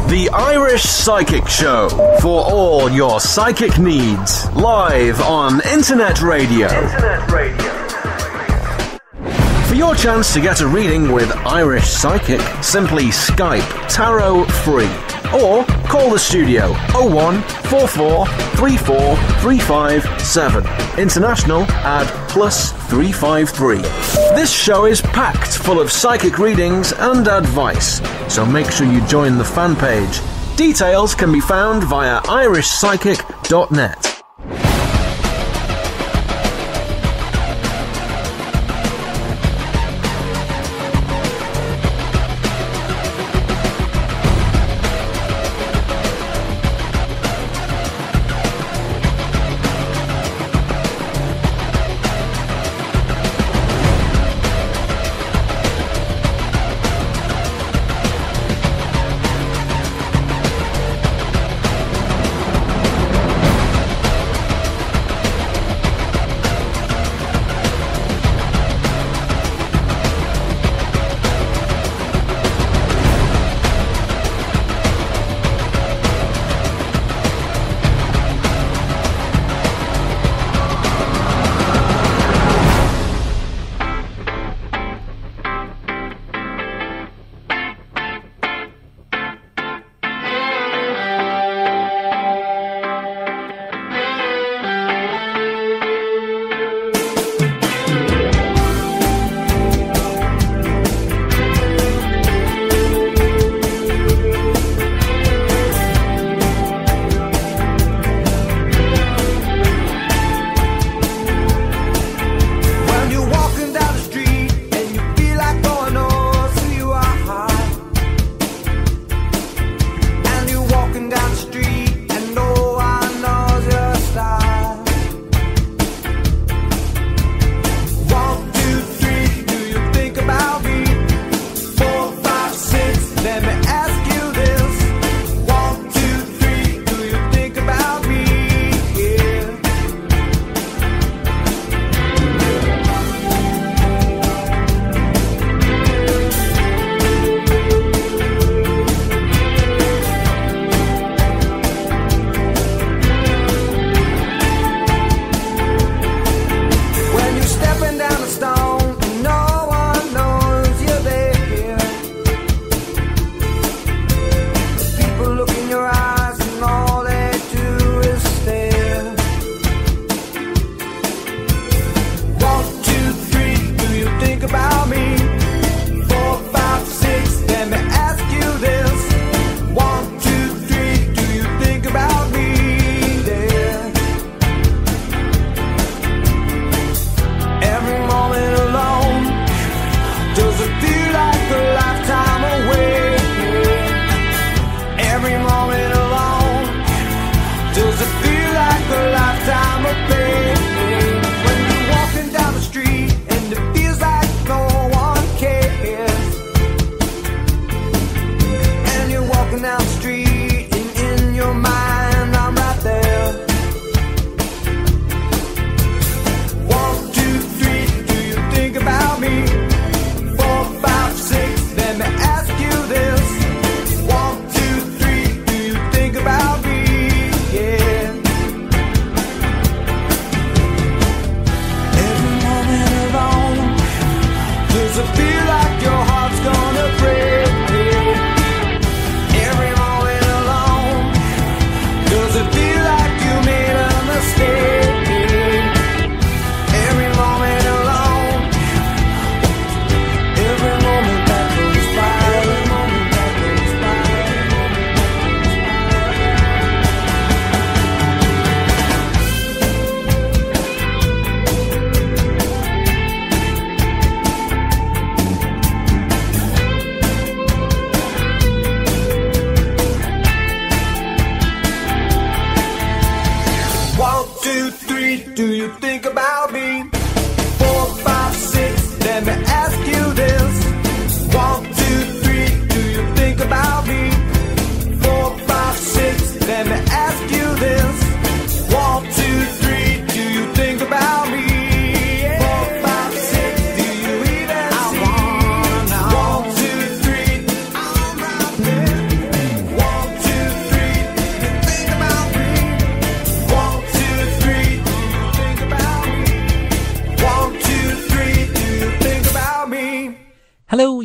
The Irish Psychic Show, for all your psychic needs, live on Internet Radio. For your chance to get a reading with Irish Psychic, simply Skype Tarot Free or call the studio 01 44 34 357. International add +353. This show is packed full of psychic readings and advice, so make sure you join the fan page. Details can be found via irishpsychic.net.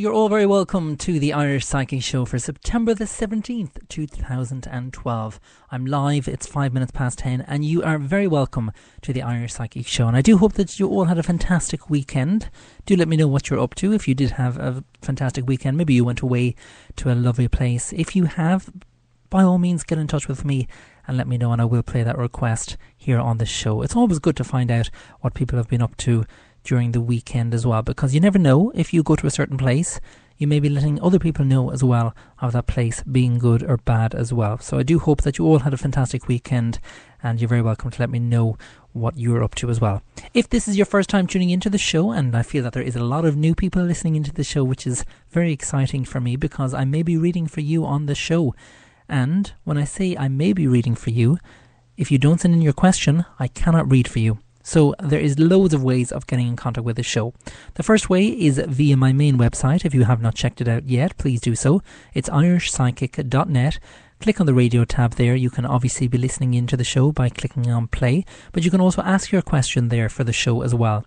you're all very welcome to the Irish Psychic Show for September the 17th, 2012. I'm live, it's 5 minutes past 10, and you are very welcome to the Irish Psychic Show. And I do hope that you all had a fantastic weekend. Do let me know what you're up to. If you did have a fantastic weekend, maybe you went away to a lovely place. If you have, by all means, get in touch with me and let me know, and I will play that request here on the show. It's always good to find out what people have been up to during the weekend as well, because you never know, if you go to a certain place, you may be letting other people know as well of that place being good or bad as well. So I do hope that you all had a fantastic weekend, and you're very welcome to let me know what you're up to as well. If this is your first time tuning into the show, and I feel that there is a lot of new people listening into the show, which is very exciting for me, because I may be reading for you on the show. And when I say I may be reading for you, if you don't send in your question, I cannot read for you. So there is loads of ways of getting in contact with the show. The first way is via my main website. If you have not checked it out yet, please do so. It's irishpsychic.net. Click on the radio tab there. You can obviously be listening into the show by clicking on play, but you can also ask your question there for the show as well.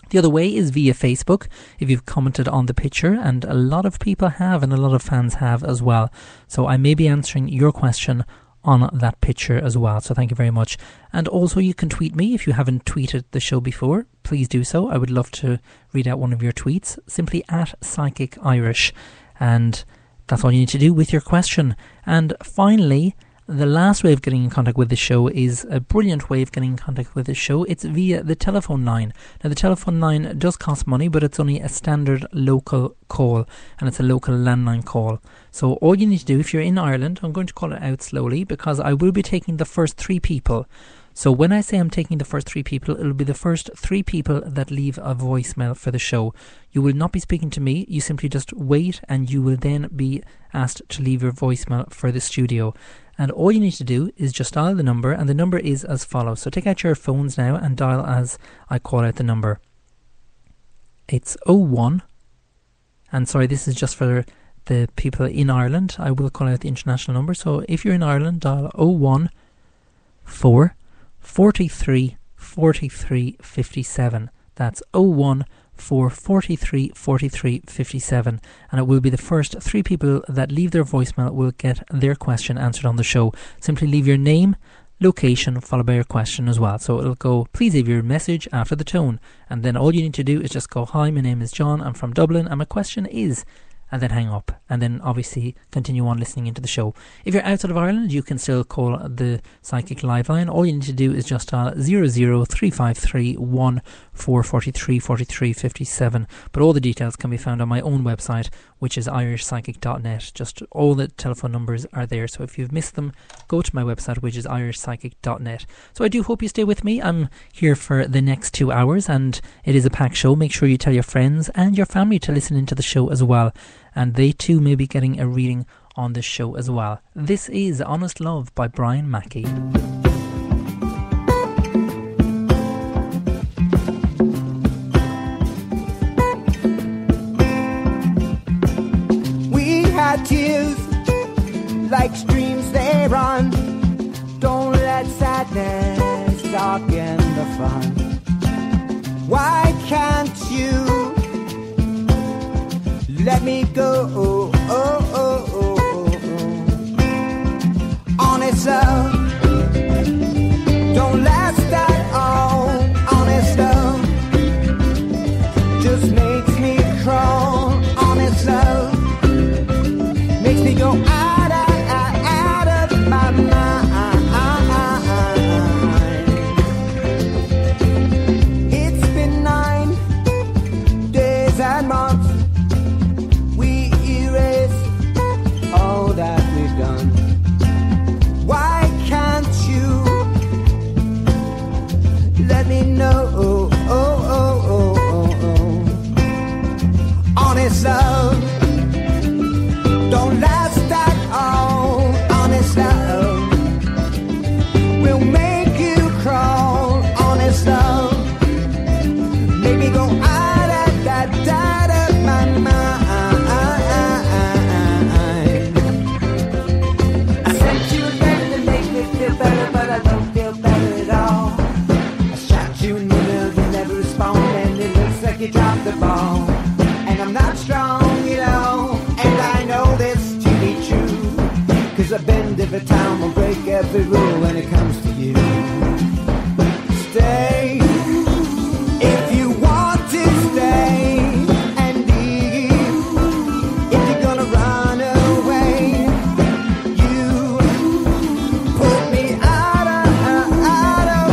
The other way is via Facebook, if you've commented on the picture, and a lot of people have, and a lot of fans have as well. So I may be answering your question on that picture as well, so thank you very much. And also you can tweet me. If you haven't tweeted the show before, please do so. I would love to read out one of your tweets, simply at Psychic Irish, and that's all you need to do with your question. And finally, the last way of getting in contact with the show is a brilliant way of getting in contact with the show. It's via the telephone line. Now, the telephone line does cost money, but it's only a standard local call, and it's a local landline call. So all you need to do, if you're in Ireland, I'm going to call it out slowly because I will be taking the first 3 people. So when I say I'm taking the first 3 people, it'll be the first 3 people that leave a voicemail for the show. You will not be speaking to me. You simply just wait, and you will then be asked to leave your voicemail for the studio. And all you need to do is just dial the number, and the number is as follows. So take out your phones now and dial as I call out the number. It's 01, and sorry, this is just for the people in Ireland. I will call out the international number. So if you're in Ireland, dial 01 4 43 43 57. That's 01 4 43 43 57, and it will be the first 3 people that leave their voicemail will get their question answered on the show. Simply leave your name, location, followed by your question as well. So it'll go, please leave your message after the tone, and then all you need to do is just go, hi, my name is John, I'm from Dublin, and my question is, and then hang up, and then obviously continue on listening into the show. If you're outside of Ireland, you can still call the Psychic Live line. All you need to do is just dial 00353 443 43 57. But all the details can be found on my own website, which is irishpsychic.net. Just all the telephone numbers are there, so if you've missed them, go to my website, which is irishpsychic.net. So I do hope you stay with me. I'm here for the next 2 hours, and it is a packed show. Make sure you tell your friends and your family to listen into the show as well, and they too may be getting a reading on this show as well. This is Honest Love by Brian Mackey. We had tears like streams they run. Don't let sadness darken the fun. Why can't you let me go? Oh, oh, oh, oh, oh. Honest love don't last at all. Honest love just makes me crawl. Honest love makes me go out of my mind. It's been 9 days and months. All that we've done. Why can't perfect rule when it comes to you. Stay if you want to stay, and leave if you're gonna run away. You put me out of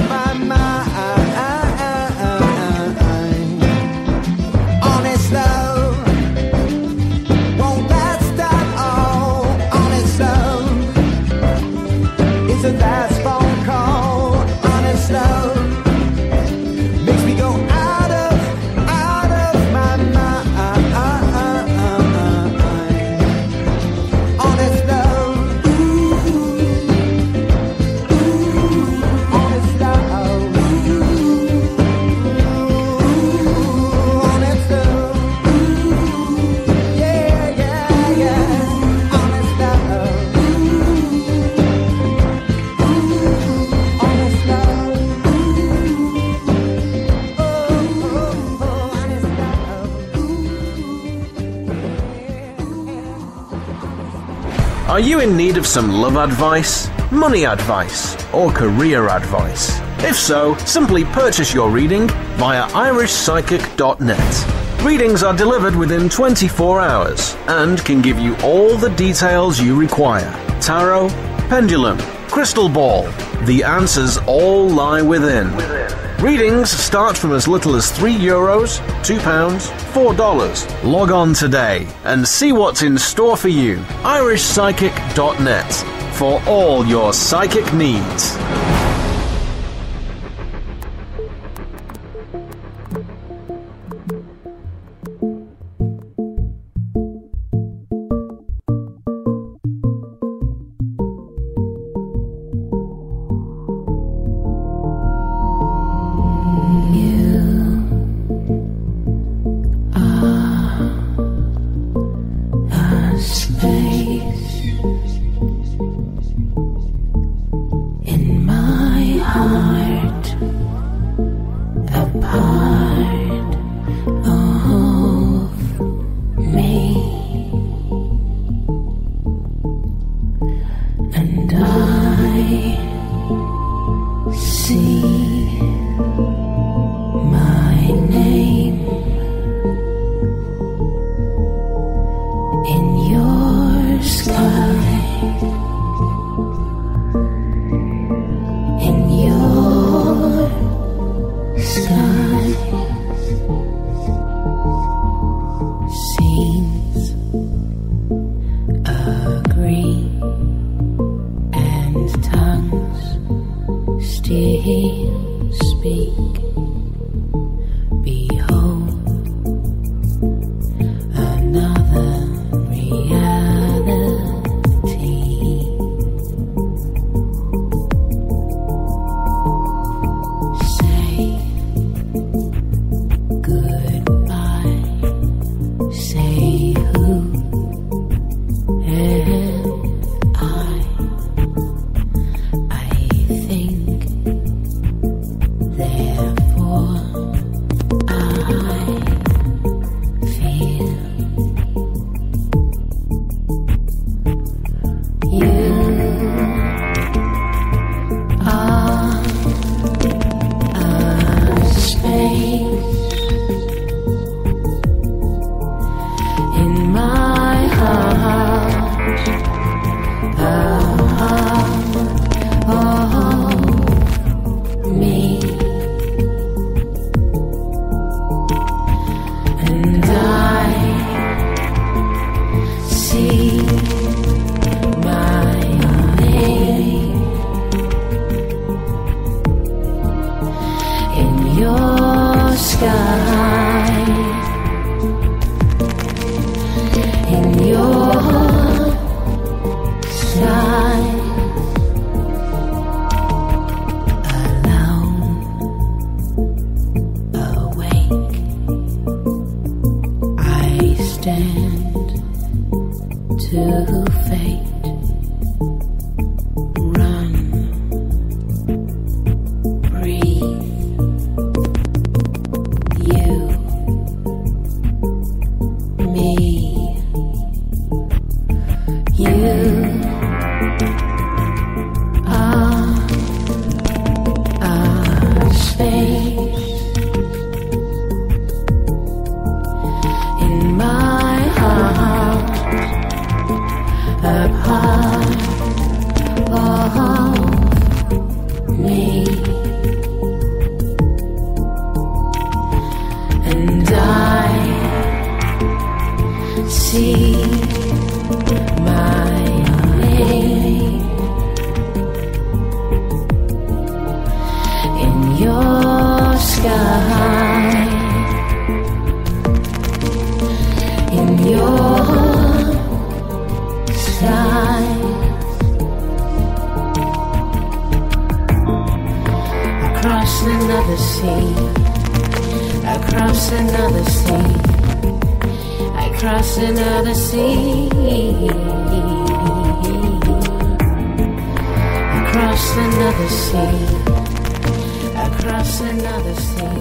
my mind. Honest love won't last at all. Honest love is the last phone call. Honest love makes me go out of my mind. Honest love, honest love, honest love, yeah, yeah, yeah. Honest love, honest love, oh, honest love. Are you in need of some love advice, money advice, or career advice? If so, simply purchase your reading via irishpsychic.net. Readings are delivered within 24 hours and can give you all the details you require. Tarot, pendulum, crystal ball. The answers all lie within. Readings start from as little as €3, £2, $4. Log on today and see what's in store for you. irishpsychic.net for all your psychic needs. In my heart, a part of me, and I see my name in your sky. In your sky seems agree, and tongues still speak. Behold, another reality. Say goodbye. Say who am I? I think, therefore I feel. You are a space in my heart, of me, and I see my name in your sky, in your sky, alone, awake, I stand to fate, run, breathe, you, me, you are sea. Across another sea. Across another sea. Across another sea. Across another sea.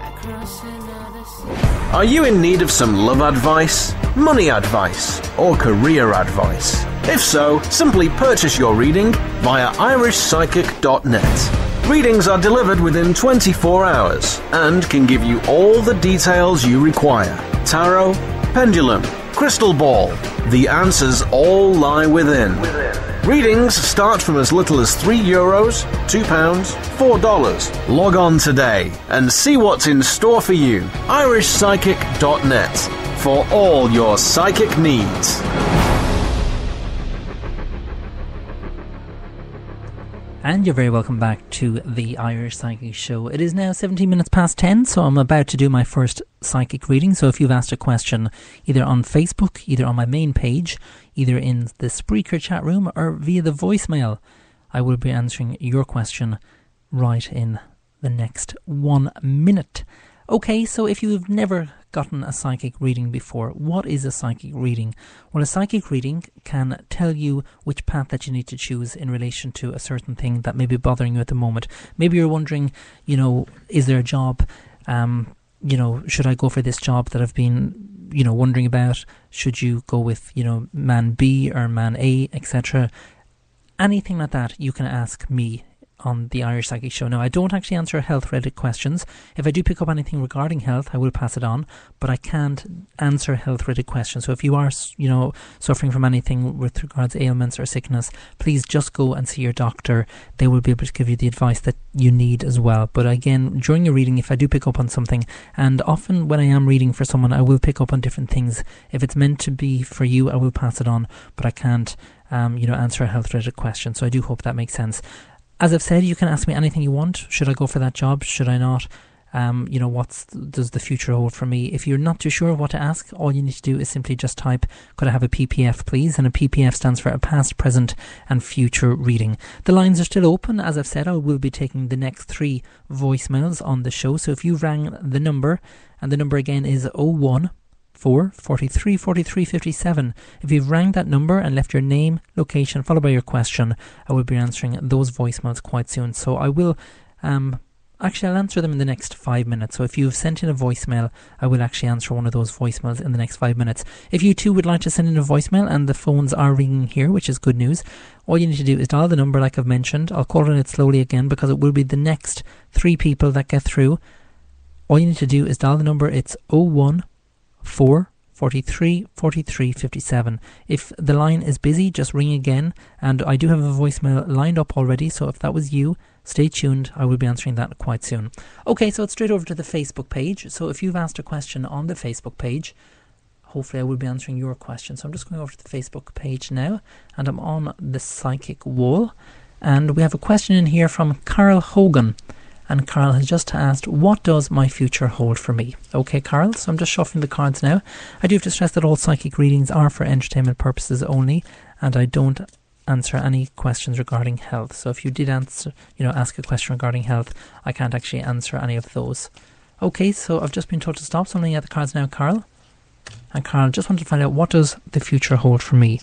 Across another sea. Are you in need of some love advice, money advice, or career advice? If so, simply purchase your reading via irishpsychic.net. Readings are delivered within 24 hours and can give you all the details you require. Tarot, pendulum, crystal ball. The answers all lie within. Readings start from as little as €3, £2, $4. Log on today and see what's in store for you. irishpsychic.net for all your psychic needs. And you're very welcome back to the Irish Psychic Show. It is now 17 minutes past 10, so I'm about to do my first psychic reading. So if you've asked a question either on Facebook, either on my main page, either in the Spreaker chat room or via the voicemail, I will be answering your question right in the next 1 minute. Okay, so if you've never gotten a psychic reading before, what is a psychic reading? Well, a psychic reading can tell you which path that you need to choose in relation to a certain thing that may be bothering you at the moment. Maybe you're wondering, is there a job, should I go for this job that I've been, wondering about? Should you go with, man B or man A, etc.? Anything like that, you can ask me on the Irish Psychic Show. Now, I don't actually answer health-related questions. If I do pick up anything regarding health, I will pass it on, but I can't answer health-related questions. So if you are, suffering from anything with regards to ailments or sickness, please just go and see your doctor. They will be able to give you the advice that you need as well. But again, during your reading, if I do pick up on something, and often when I am reading for someone, I will pick up on different things. If it's meant to be for you, I will pass it on, but I can't, answer a health-related question. So I do hope that makes sense. As I've said, you can ask me anything you want. Should I go for that job? Should I not? What does the future hold for me? If you're not too sure what to ask, all you need to do is simply just type, could I have a PPF please? And a PPF stands for a past, present and future reading. The lines are still open. As I've said, I will be taking the next 3 voicemails on the show. So if you rang the number, and the number again is 014 43 57. If you've rang that number and left your name, location, followed by your question, I will be answering those voicemails quite soon. So I will, I'll answer them in the next 5 minutes. So if you've sent in a voicemail, I will actually answer one of those voicemails in the next 5 minutes. If you too would like to send in a voicemail, and the phones are ringing here, which is good news, all you need to do is dial the number like I've mentioned. I'll call on it slowly again because it will be the next 3 people that get through. All you need to do is dial the number. It's 014 43 43 57. If the line is busy, just ring again, and I do have a voicemail lined up already, so if that was you, stay tuned. I will be answering that quite soon. Okay, so it's straight over to the Facebook page. So if you've asked a question on the Facebook page, hopefully I will be answering your question. So I'm just going over to the Facebook page now, and I'm on the psychic wall, and we have a question in here from Carl Hogan. And Carl has just asked, what does my future hold for me? Okay, Carl, so I'm just shuffling the cards now. I do have to stress that all psychic readings are for entertainment purposes only, and I don't answer any questions regarding health. So if you did ask a question regarding health, I can't actually answer any of those. Okay, so I've just been told to stop, so I'm looking at the cards now, Carl. And Carl, just wanted to find out, what does the future hold for me?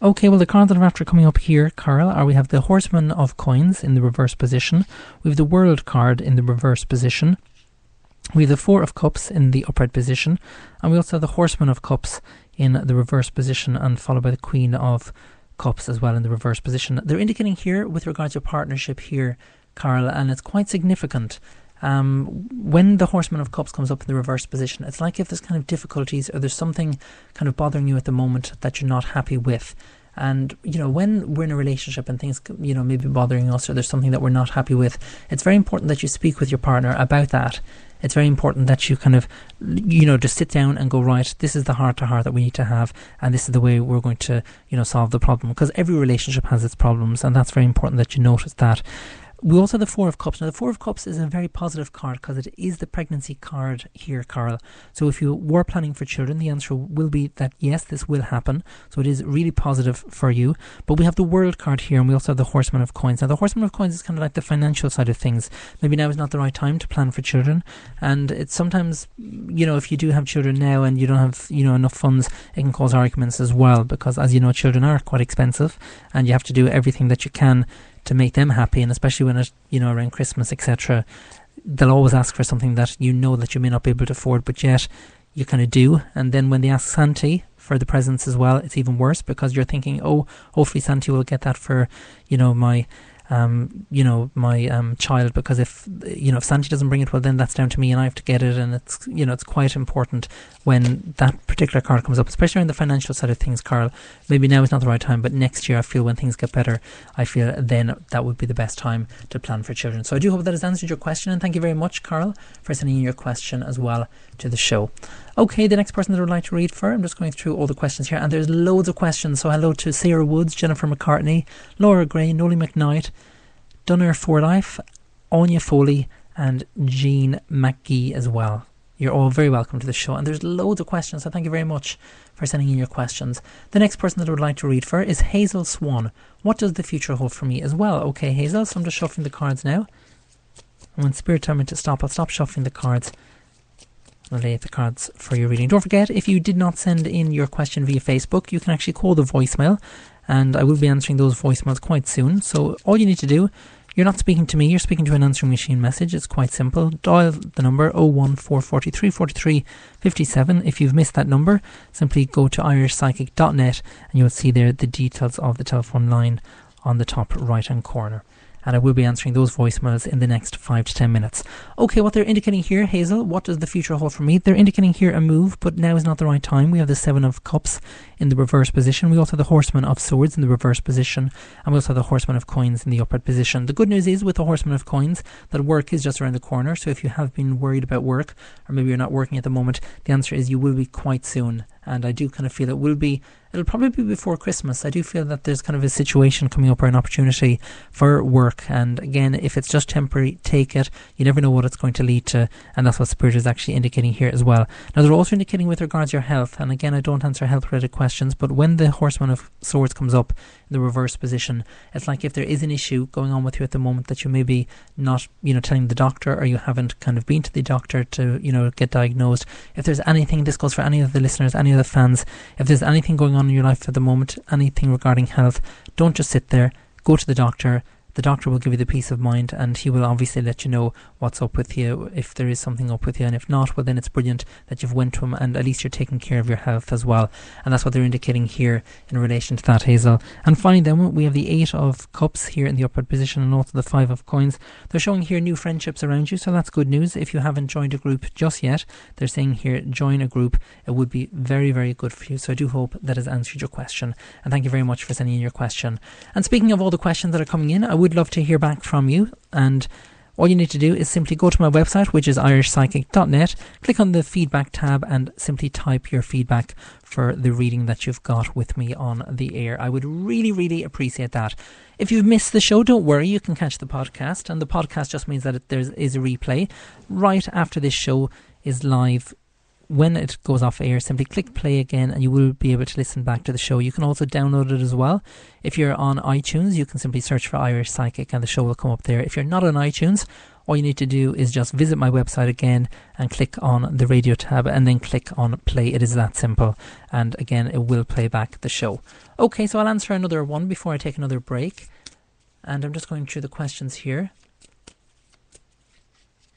Okay, well, the cards that are after coming up here, Carl, are we have the Horseman of Coins in the reverse position. We have the World card in the reverse position. We have the Four of Cups in the upright position. And we also have the Horseman of Cups in the reverse position, and followed by the Queen of Cups as well in the reverse position. They're indicating here with regards to partnership here, Carl, and it's quite significant. When the Horseman of Cups comes up in the reverse position, it's like if there's kind of difficulties or there's something kind of bothering you at the moment that you're not happy with. And, when we're in a relationship and things, maybe bothering us, or there's something that we're not happy with, it's very important that you speak with your partner about that. It's very important that you kind of, just sit down and go, right, this is the heart-to-heart that we need to have, and this is the way we're going to, solve the problem. Because every relationship has its problems, and that's very important that you notice that. We also have the Four of Cups. Now, the Four of Cups is a very positive card because it is the pregnancy card here, Carl. So if you were planning for children, the answer will be that yes, this will happen. So it is really positive for you. But we have the World card here, and we also have the Horseman of Coins. Now, the Horseman of Coins is kind of like the financial side of things. Maybe now is not the right time to plan for children. And it's sometimes, if you do have children now and you don't have, enough funds, it can cause arguments as well. Because as you know, children are quite expensive and you have to do everything that you can to make them happy, and especially when it's, around Christmas, etc. They'll always ask for something that you know that you may not be able to afford, but yet you kind of do. And then when they ask Santa for the presents as well, it's even worse because you're thinking, oh, hopefully Santa will get that for, my child, because if Santa doesn't bring it, well, then that's down to me and I have to get it. And it's, it's quite important when that particular card comes up, especially on the financial side of things, Carl. Maybe now is not the right time, but next year I feel when things get better, I feel then that would be the best time to plan for children. So I do hope that has answered your question, and thank you very much, Carl, for sending in your question as well to the show. Okay, the next person that I would like to read for, I'm just going through all the questions here, and there's loads of questions. So hello to Sarah Woods, Jennifer McCartney, Laura Gray, Nolly McKnight, Dunner for Life, Anya Foley, and Jean McGee as well. You're all very welcome to the show, and there's loads of questions, so thank you very much for sending in your questions. The next person that I would like to read for is Hazel Swan. What does the future hold for me as well? Okay, Hazel, so I'm just shuffling the cards now. And when Spirit tells me to stop, I'll stop shuffling the cards. I'll lay the cards for your reading. Don't forget, if you did not send in your question via Facebook, you can actually call the voicemail, and I will be answering those voicemails quite soon. So all you need to do, you're not speaking to me, you're speaking to an answering machine message. It's quite simple. Dial the number 01443 43 57. If you've missed that number, simply go to irishpsychic.net and you'll see there the details of the telephone line on the top right hand corner. And I will be answering those voicemails in the next 5 to 10 minutes. Okay, what they're indicating here, Hazel, what does the future hold for me? They're indicating here a move, but now is not the right time. We have the Seven of Cups in the reverse position. We also have the Horseman of Swords in the reverse position. And we also have the Horseman of Coins in the upright position. The good news is with the Horseman of Coins that work is just around the corner. So if you have been worried about work, or maybe you're not working at the moment, the answer is you will be quite soon. And I do kind of feel it'll probably be before Christmas. I do feel that there's kind of a situation coming up or an opportunity for work. And again, if it's just temporary, take it. You never know what it's going to lead to. And that's what Spirit is actually indicating here as well. Now, they're also indicating with regards to your health. And again, I don't answer health-related questions, but when the Horseman of Swords comes up in the reverse position, it's like if there is an issue going on with you at the moment that you may be not, telling the doctor, or you haven't kind of been to the doctor to, get diagnosed. If there's anything, this goes for any of the listeners, any of the fans, if there's anything going on in your life at the moment, anything regarding health, don't just sit there, go to the doctor. The doctor will give you the peace of mind, and he will obviously let you know what's up with you, if there is something up with you, and if not, well, then it's brilliant that you've went to him, and at least you're taking care of your health as well. And that's what they're indicating here in relation to that, Hazel. And finally then, we have the Eight of Cups here in the upward position, and also the Five of Coins. They're showing here new friendships around you, so that's good news. If you haven't joined a group just yet, they're saying here, join a group. It would be very, very good for you. So I do hope that has answered your question, and thank you very much for sending in your question. And speaking of all the questions that are coming in, I would love to hear back from you, and all you need to do is simply go to my website, which is irishpsychic.net, click on the feedback tab and simply type your feedback for the reading that you've got with me on the air. I would really, really appreciate that. If you've missed the show, don't worry, you can catch the podcast, and the podcast just means that there is a replay right after this show is live. When it goes off air, simply click play again and you will be able to listen back to the show. You can also download it as well. If you're on iTunes, you can simply search for Irish Psychic and the show will come up there. If you're not on iTunes, all you need to do is just visit my website again and click on the radio tab and then click on play. It is that simple. And again, it will play back the show. Okay, so I'll answer another one before I take another break. And I'm just going through the questions here.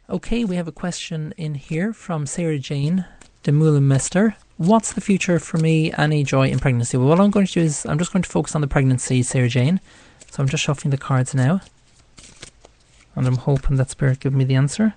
Okay, we have a question in here from Sarah Jane de Meulenmester. What's the future for me? Any joy in pregnancy? Well, what I'm going to do is I'm just going to focus on the pregnancy, Sarah Jane. So I'm just shuffling the cards now. And I'm hoping that Spirit give me the answer.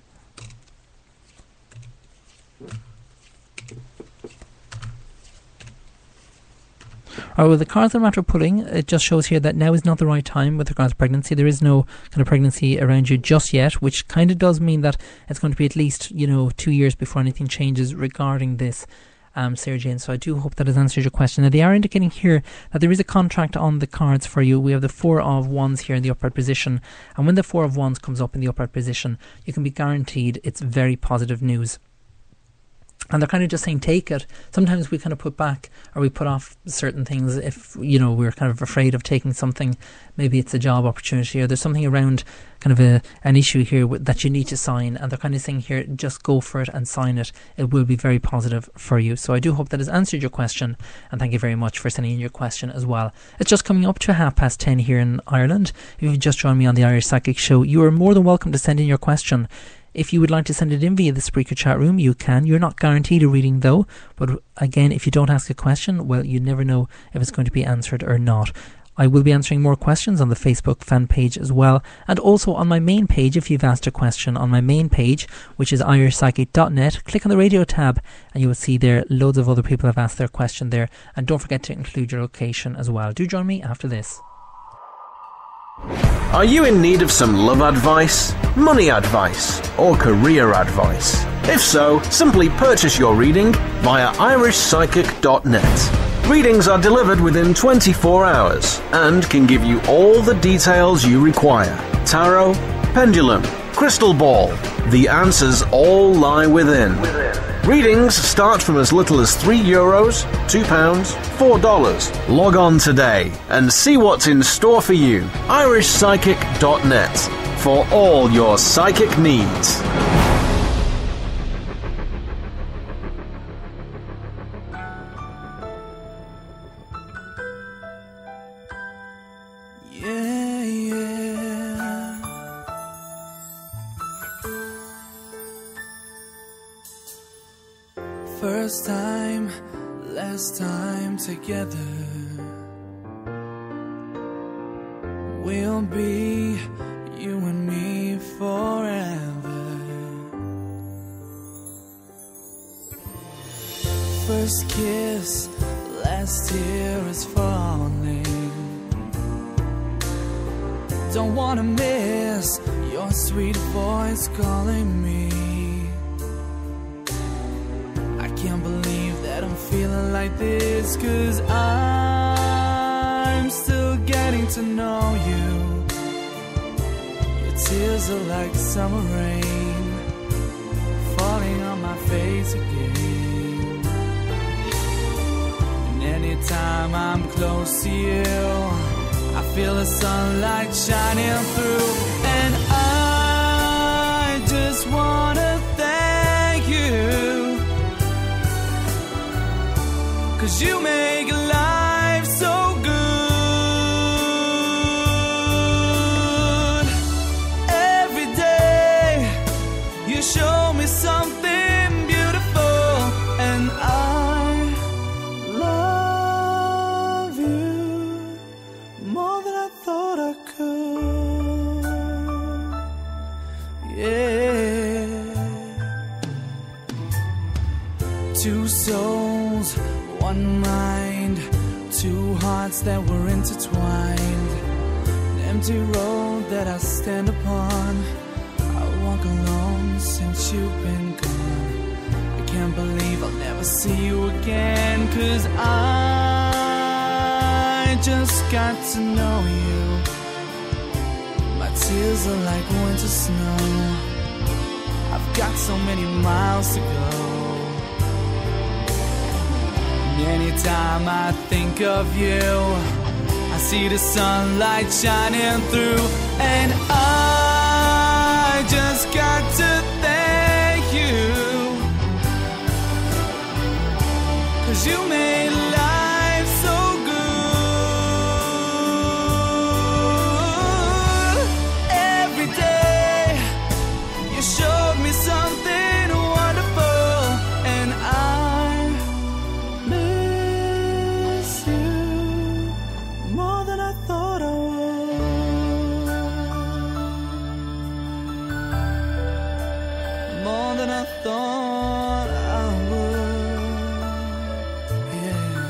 Alright, well, the cards that I'm after pulling, it just shows here that now is not the right time with regards to pregnancy. There is no kind of pregnancy around you just yet, which kind of does mean that it's going to be at least, 2 years before anything changes regarding this. Sarah Jane. So I do hope that has answered your question. Now, they are indicating here that there is a contract on the cards for you. We have the 4 of Wands here in the upright position, and when the 4 of Wands comes up in the upright position, you can be guaranteed it's very positive news. And they're kind of just saying, take it. Sometimes we kind of put back or we put off certain things if, you know, we're kind of afraid of taking something. Maybe it's a job opportunity or there's something around kind of an issue here that you need to sign. And they're kind of saying here, just go for it and sign it. It will be very positive for you. So I do hope that has answered your question. And thank you very much for sending in your question as well. It's just coming up to 10:30 here in Ireland. If you've just joined me on the Irish Psychic Show, you are more than welcome to send in your question. If you would like to send it in via the Spreaker chat room, you can. You're not guaranteed a reading though. But again, if you don't ask a question, well, you never know if it's going to be answered or not. I will be answering more questions on the Facebook fan page as well. And also on my main page, if you've asked a question on my main page, which is irishpsychic.net, click on the radio tab and you will see there loads of other people have asked their question there. And don't forget to include your location as well. Do join me after this. Are you in need of some love advice, money advice, or career advice? If so, simply purchase your reading via irishpsychic.net. Readings are delivered within 24 hours and can give you all the details you require. Tarot, pendulum, crystal ball. The answers all lie within. Readings start from as little as €3, £2, $4. Log on today and see what's in store for you. irishpsychic.net for all your psychic needs. First time, last time together. We'll be you and me forever. First kiss, last tear is falling. Don't wanna miss your sweet voice calling me. Can't believe that I'm feeling like this, 'cause I'm still getting to know you. Your tears are like summer rain falling on my face again. And anytime I'm close to you, I feel the sunlight shining through. And I just wanna thank you, 'cause you make life so good. Every day you show me something beautiful, and I love you more than I thought I could. Yeah. Two souls, one mind, two hearts that were intertwined. An empty road that I stand upon. I walk alone since you've been gone. I can't believe I'll never see you again, 'cause I just got to know you. My tears are like winter snow. I've got so many miles to go. Anytime I think of you, I see the sunlight shining through. And I just got to thank you, 'cause you made life so good. Every day you showed me something wonderful, and I more than I thought I would. More than I thought I would. Yeah.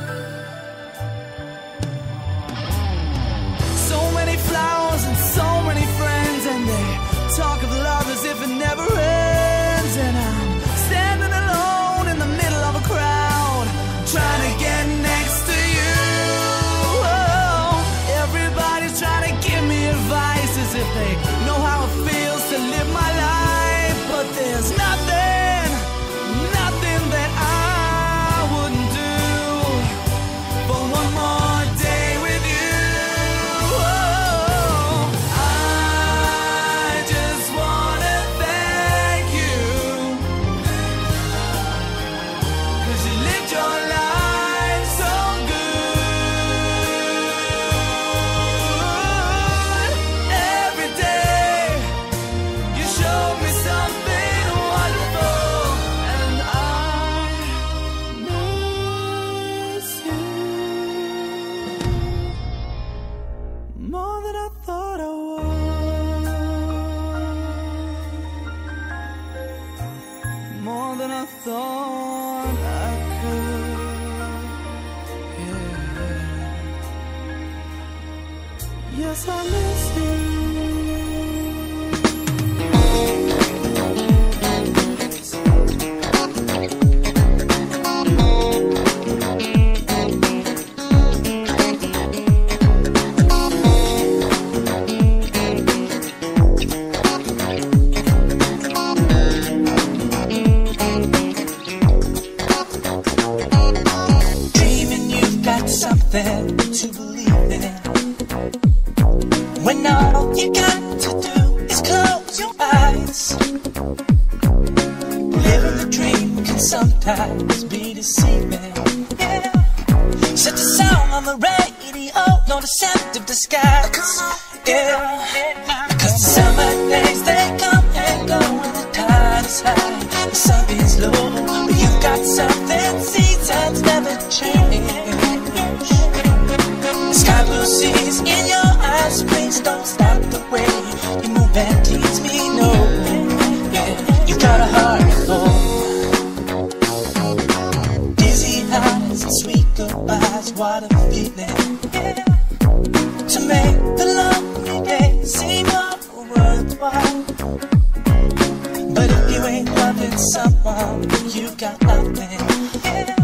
Yes, I miss you. Dreaming you've got something to believe in, when all you got to do is close your eyes. Living the dream can sometimes be deceiving. Yeah. Set the sound on the radio, no deceptive disguise. Yeah. Cause the summer days they come and go when the tide is high, the sun is low, but you've got something seasons never change. Sky blue seas in your eyes, please don't stop the way you move and tease me, no. Yeah, you got a heart full, dizzy eyes and sweet goodbyes, what a feeling. Yeah, to make the lonely days seem more worthwhile. But if you ain't loving someone, you got nothing. Yeah.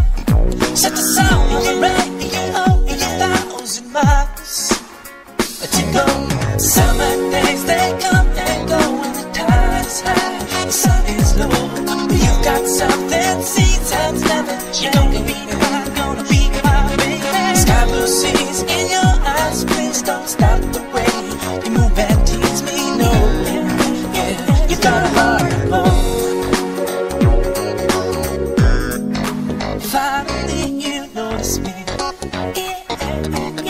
Set the sound on the radio in 1,000 miles to go. Summer days they come and go when the tide is high, the sun is low, but you've got something seasons never change. You're gonna be my baby. Sky blue seas in your eyes, please don't stop the way you move and tease me, no. Yeah, you got a heart full. Finally you notice me.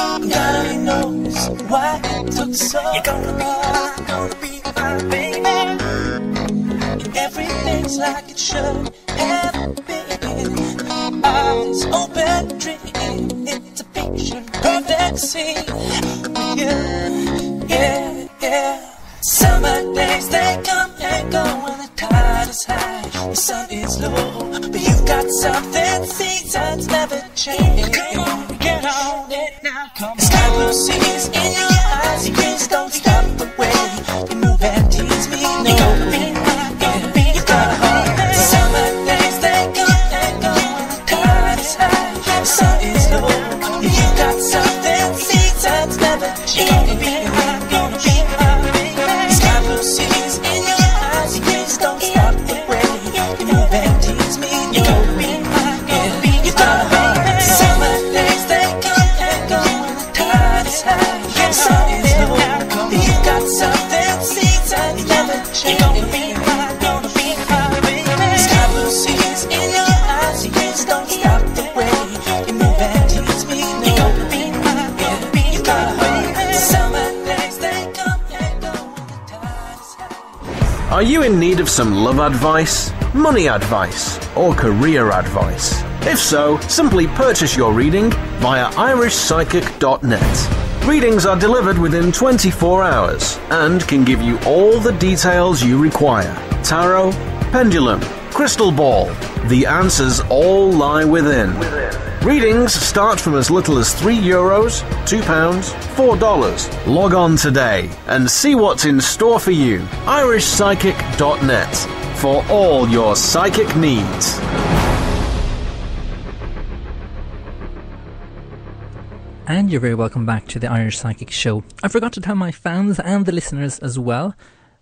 God only knows why it took so long. You're gonna be my baby. And everything's like it should have been. Eyes open, dream. It's a picture perfect scene with you. Yeah, yeah. Summer days they come and go when the tide is high, the sun is low, but you've got something seasons never change. Come on, get on it now, come on. Sky blue seas in your eyes, please don't stop the way you move and tease me, no. You're gonna be my, you got a heart. Summer days they come and go when the tide is high, the sun is low, but you've got something seasons never change. You're gonna be my baby. Sky blue seas in your eyes, please don't stop the way you move and tease me, no. You're gonna be my, you got a heart. Summer days they come and go when the tide is high, the sun is low, but you've got something seasons never change. You're gonna be my baby. Sky blue seas in your eyes, please don't stop the way you move and tease me, no. You're gonna be my, you got a heart. Summer days they come and go when the tide is high. Are you in need of some love advice, money advice, or career advice? If so, simply purchase your reading via irishpsychic.net. Readings are delivered within 24 hours and can give you all the details you require. Tarot, pendulum, crystal ball, the answers all lie within. Readings start from as little as €3, £2, $4. Log on today and see what's in store for you. irishpsychic.net for all your psychic needs. And you're very welcome back to the Irish Psychic Show. I forgot to tell my fans and the listeners as well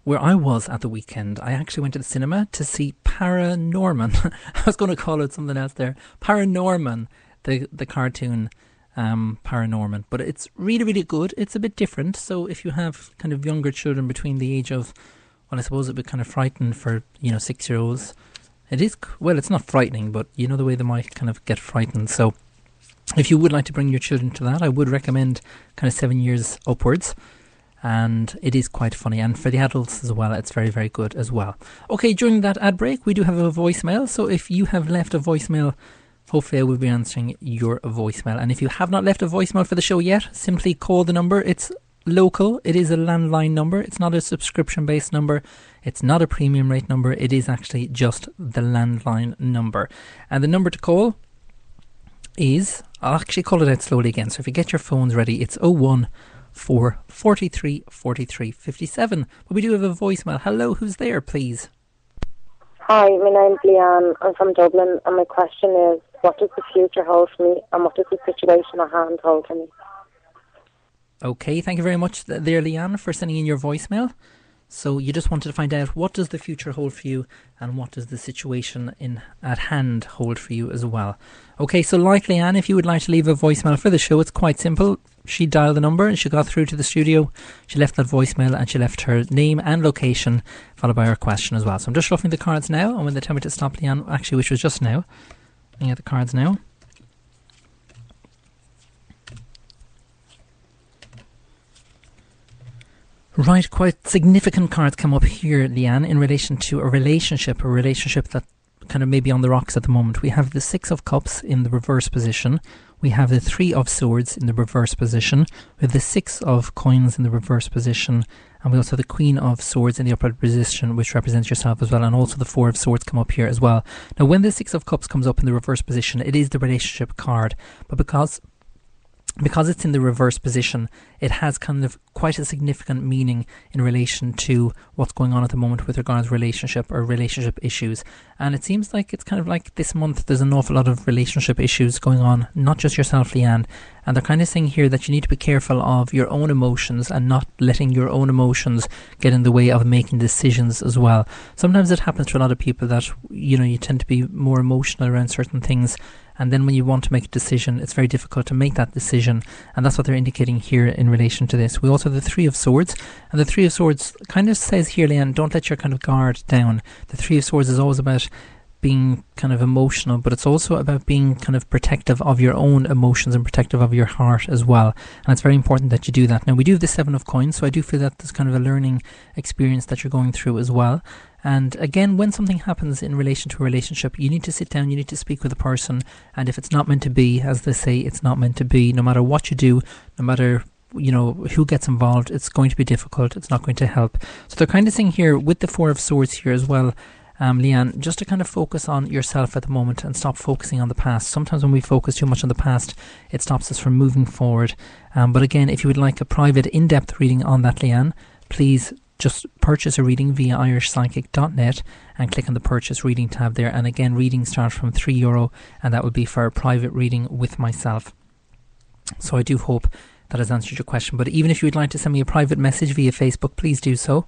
where I was at the weekend. I actually went to the cinema to see Paranorman. I was going to call it something else there. Paranorman, the cartoon Paranorman. But it's really, really good. It's a bit different. So if you have kind of younger children between the age of, well, I suppose it'd be kind of frightening for, 6-year-olds. It is, well, it's not frightening, but you know the way they might kind of get frightened. So if you would like to bring your children to that, I would recommend kind of 7 years upwards. And it is quite funny. And for the adults as well, it's very, very good as well. Okay, during that ad break, we do have a voicemail. So if you have left a voicemail, hopefully I will be answering your voicemail. And if you have not left a voicemail for the show yet, simply call the number. It's local. It is a landline number. It's not a subscription-based number. It's not a premium rate number. It is actually just the landline number. And the number to call is, I'll actually call it out slowly again, so if you get your phones ready, it's 014 43 43 57. But we do have a voicemail. Hello, who's there, please? Hi, my name's Leanne. I'm from Dublin, and my question is, what does the future hold for me, and what does the situation at hand hold for me? Okay, thank you very much there, Leanne, for sending in your voicemail. So you just wanted to find out, what does the future hold for you, and what does the situation at hand hold for you as well. Okay, so like Leanne, if you would like to leave a voicemail for the show, it's quite simple. She dialed the number and she got through to the studio. She left that voicemail and she left her name and location, followed by her question as well. So I'm just shuffling the cards now, and when they tell me to stop, Leanne, actually, which was just now, looking at the cards now. Right, quite significant cards come up here, Leanne, in relation to a relationship that kind of may be on the rocks at the moment. We have the Six of Cups in the reverse position. We have the Three of Swords in the reverse position. We have the Six of Coins in the reverse position. And we also have the Queen of Swords in the upright position, which represents yourself as well. And also the Four of Swords come up here as well. Now, when the Six of Cups comes up in the reverse position, it is the relationship card. But because it's in the reverse position, it has kind of quite a significant meaning in relation to what's going on at the moment with regards to relationship or relationship issues. And it seems like it's kind of like this month there's an awful lot of relationship issues going on, not just yourself, Leanne. And they're kind of saying here that you need to be careful of your own emotions and not letting your own emotions get in the way of making decisions as well. Sometimes it happens to a lot of people that, you tend to be more emotional around certain things. And then when you want to make a decision, it's very difficult to make that decision. And that's what they're indicating here in relation to this. We also have the Three of Swords. And the Three of Swords kind of says here, Leanne, don't let your kind of guard down. The Three of Swords is always about being kind of emotional, but it's also about being kind of protective of your own emotions and protective of your heart as well. And it's very important that you do that. Now, we do have the Seven of Coins, so I do feel that there's kind of a learning experience that you're going through as well. And again, when something happens in relation to a relationship, you need to sit down, you need to speak with a person. And if it's not meant to be, as they say, it's not meant to be. No matter what you do, no matter who gets involved, it's going to be difficult. It's not going to help. So they're kind of saying here with the Four of Swords here as well, Leanne, just to kind of focus on yourself at the moment and stop focusing on the past. Sometimes when we focus too much on the past, it stops us from moving forward. But again, if you would like a private, in-depth reading on that, Leanne, please just purchase a reading via irishpsychic.net and click on the purchase reading tab there. And again, readings start from €3, and that will be for a private reading with myself. So I do hope that has answered your question. But even if you would like to send me a private message via Facebook, please do so.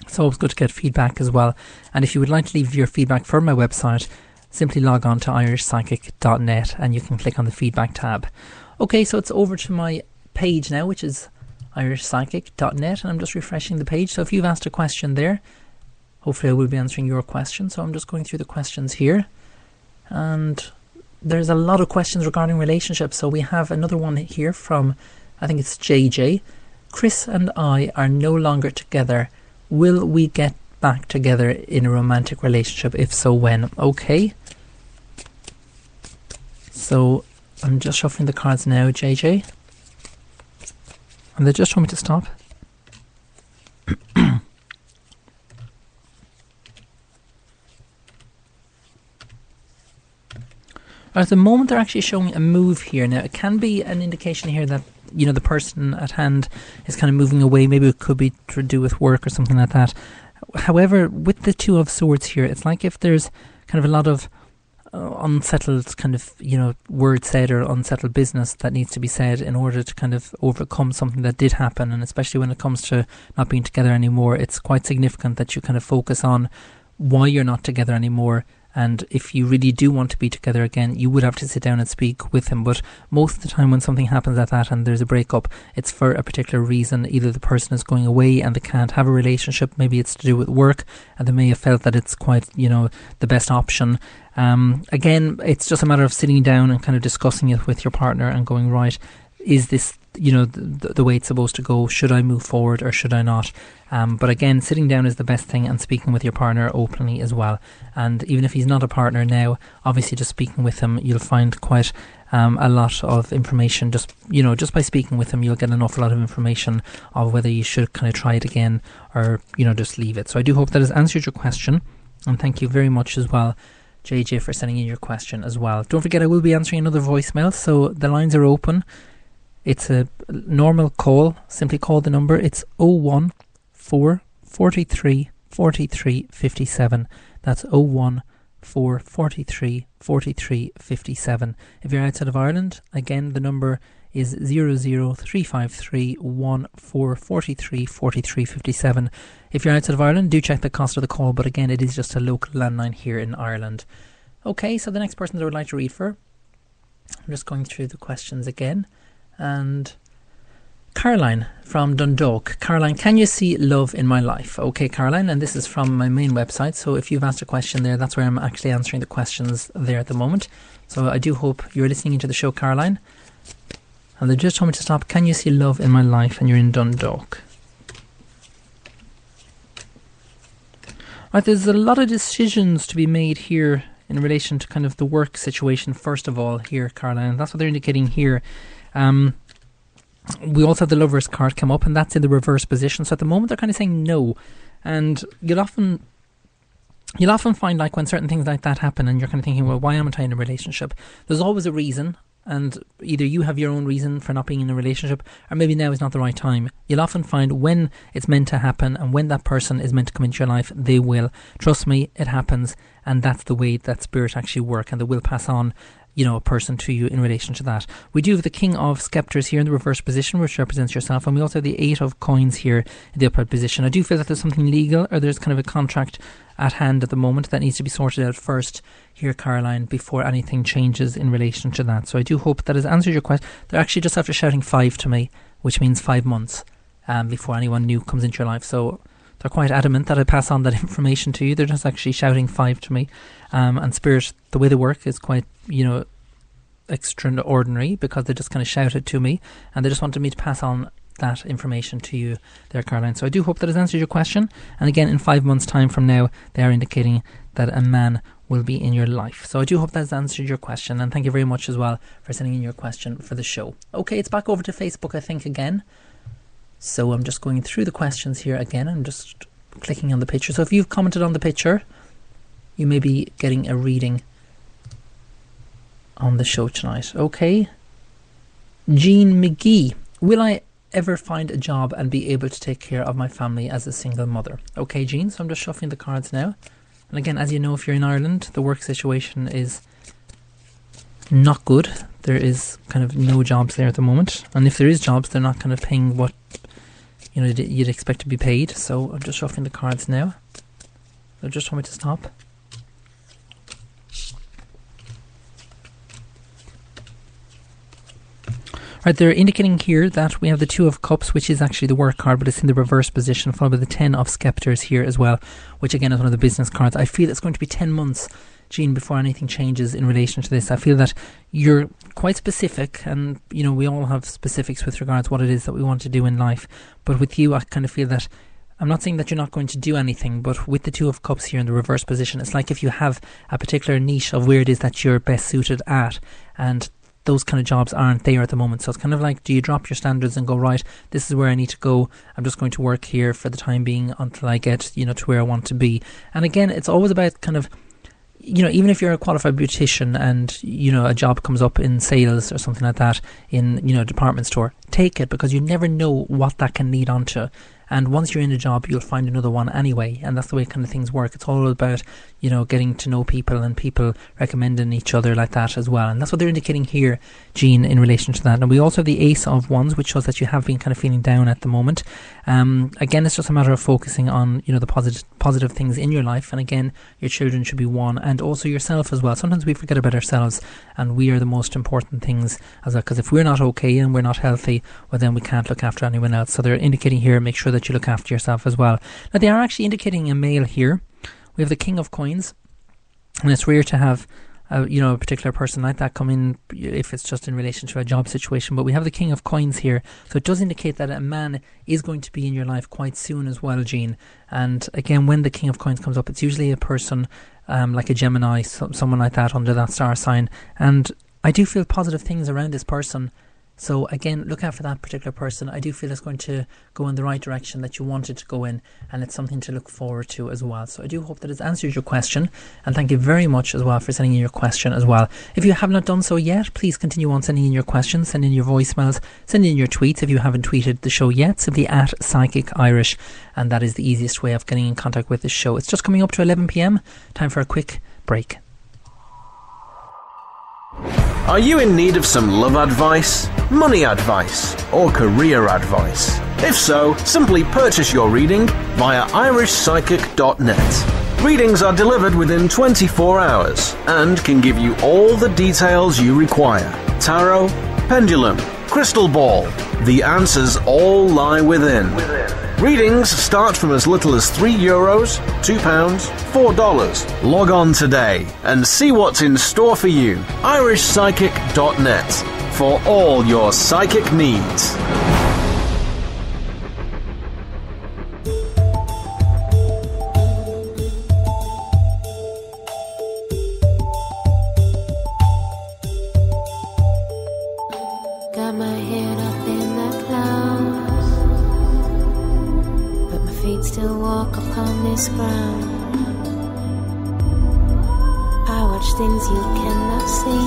It's always good to get feedback as well. And if you would like to leave your feedback for my website, simply log on to irishpsychic.net and you can click on the feedback tab. Okay, so it's over to my page now, which is irishpsychic.net, and I'm just refreshing the page. So if you've asked a question there, hopefully I will be answering your question. So I'm just going through the questions here, and there's a lot of questions regarding relationships. So we have another one here from, I think it's JJ. Chris and I are no longer together. Will we get back together in a romantic relationship? If so, when? Okay. So I'm just shuffling the cards now, JJ. And they just told me to stop. At the moment, they're actually showing a move here. Now, it can be an indication here that, the person at hand is kind of moving away. Maybe it could be to do with work or something like that. However, with the Two of Swords here, it's like if there's kind of a lot of unsettled kind of, word said or unsettled business that needs to be said in order to kind of overcome something that did happen. And especially when it comes to not being together anymore, it's quite significant that you kind of focus on why you're not together anymore. And if you really do want to be together again, you would have to sit down and speak with him. But most of the time when something happens like that and there's a breakup, it's for a particular reason. Either the person is going away and they can't have a relationship. Maybe it's to do with work and they may have felt that it's quite, the best option. Again, it's just a matter of sitting down and kind of discussing it with your partner and going, right, is this the way it's supposed to go? Should I move forward or should I not? But again, sitting down is the best thing, and speaking with your partner openly as well. And even if he's not a partner now, obviously just speaking with him, you'll find quite a lot of information. Just by speaking with him, you'll get an awful lot of information of whether you should kind of try it again or just leave it. So I do hope that has answered your question, and thank you very much as well JJ, for sending in your question as well. Don't forget, I will be answering another voicemail, so the lines are open. It's a normal call. Simply call the number. It's 014 43 43 57. That's 014 43 43 57. If you're outside of Ireland, again, the number is 00353 1443 43 57. If you're outside of Ireland, do check the cost of the call, but again, it is just a local landline here in Ireland. Okay, so the next person that I would like to read for, I'm just going through the questions again, and Caroline from Dundalk. Caroline, can you see love in my life? Okay, Caroline, and this is from my main website, so if you've asked a question there, that's where I'm actually answering the questions there at the moment. So I do hope you're listening into the show, Caroline. And they just told me to stop. Can you see love in my life? And you're in Dundalk. Right, there's a lot of decisions to be made here in relation to kind of the work situation, first of all, here, Caroline. And that's what they're indicating here. We also have the Lover's card come up, and that's in the reverse position. So at the moment, they're kind of saying no. And you'll often find, like, when certain things like that happen and you're kind of thinking, well, why am I in a relationship? There's always a reason. And either you have your own reason for not being in a relationship, or maybe now is not the right time. You'll often find when it's meant to happen and when that person is meant to come into your life, they will. Trust me, it happens, and that's the way that spirit actually work, and they will pass on, you know, a person to you in relation to that. We do have the King of Sceptres here in the reverse position, which represents yourself, and we also have the Eight of Coins here in the upright position. I do feel that there's something legal, or there's kind of a contract at hand at the moment that needs to be sorted out first here, Caroline, before anything changes in relation to that. So I do hope that has answered your question. They're actually just after shouting 5 to me, which means 5 months before anyone new comes into your life. So they're quite adamant that I pass on that information to you. They're just actually shouting 5 to me. And Spirit, the way they work is quite, you know, extraordinary, because they just kind of shouted to me and they just wanted me to pass on that information to you there, Caroline. So I do hope that has answered your question. And again, in 5 months' time from now, they are indicating that a man will be in your life. So I do hope that has answered your question, and thank you very much as well for sending in your question for the show. Okay, it's back over to Facebook, I think, again. So I'm just going through the questions here again. I'm just clicking on the picture. So if you've commented on the picture, you may be getting a reading on the show tonight. Okay. Jean McGee. Will I ever find a job and be able to take care of my family as a single mother? Okay, Jean, so I'm just shuffling the cards now. And again, as you know, if you're in Ireland, the work situation is not good. There is kind of no jobs there at the moment. And if there is jobs, they're not kind of paying what, you know, you'd expect to be paid. So I'm just shuffling the cards now. They'll just want me to stop. Right, they're indicating here that we have the Two of Cups, which is actually the work card, but it's in the reverse position, followed by the Ten of Sceptres here as well, which again is one of the business cards. I feel it's going to be 10 months, Jean, before anything changes in relation to this. I feel that you're quite specific, and, you know, we all have specifics with regards to what it is that we want to do in life. But with you, I kind of feel that, I'm not saying that you're not going to do anything, but with the Two of Cups here in the reverse position, it's like if you have a particular niche of where it is that you're best suited at, and those kind of jobs aren't there at the moment. So it's kind of like, do you drop your standards and go, right, this is where I need to go, I'm just going to work here for the time being until I get, you know, to where I want to be. And again, it's always about kind of, you know, even if you're a qualified beautician and, you know, a job comes up in sales or something like that in, you know, a department store, take it, because you never know what that can lead on to. And once you're in a job, you'll find another one anyway. And that's the way kind of things work. It's all about, you know, getting to know people and people recommending each other like that as well. And that's what they're indicating here, Jean, in relation to that. And we also have the Ace of Wands, which shows that you have been kind of feeling down at the moment. Again, it's just a matter of focusing on, you know, the positive things in your life. And again, your children should be one, and also yourself as well. Sometimes we forget about ourselves, and we are the most important things as well. Because if we're not okay and we're not healthy, well, then we can't look after anyone else. So they're indicating here, make sure that you look after yourself as well. Now, they are actually indicating a male here. We have the King of Coins, and it's rare to have you know, a particular person like that come in if it's just in relation to a job situation. But we have the King of Coins here, so it does indicate that a man is going to be in your life quite soon as well, Jean. And again, when the King of Coins comes up, it's usually a person like a Gemini, someone like that under that star sign. And I do feel positive things around this person. So again, look out for that particular person. I do feel it's going to go in the right direction that you wanted to go in, and it's something to look forward to as well. So I do hope that it's answered your question, and thank you very much as well for sending in your question as well. If you have not done so yet, please continue on sending in your questions, send in your voicemails, send in your tweets. If you haven't tweeted the show yet, simply at Psychic Irish, and that is the easiest way of getting in contact with the show. It's just coming up to 11 p.m. Time for a quick break. Are you in need of some love advice, money advice, or career advice? If so, simply purchase your reading via irishpsychic.net. Readings are delivered within 24 hours and can give you all the details you require. Tarot, pendulum, crystal ball. The answers all lie within. Readings start from as little as €3, £2, $4. Log on today and see what's in store for you. irishpsychic.net for all your psychic needs. Got my head up in the clouds, but my feet still walk upon this ground. I watch things you cannot see,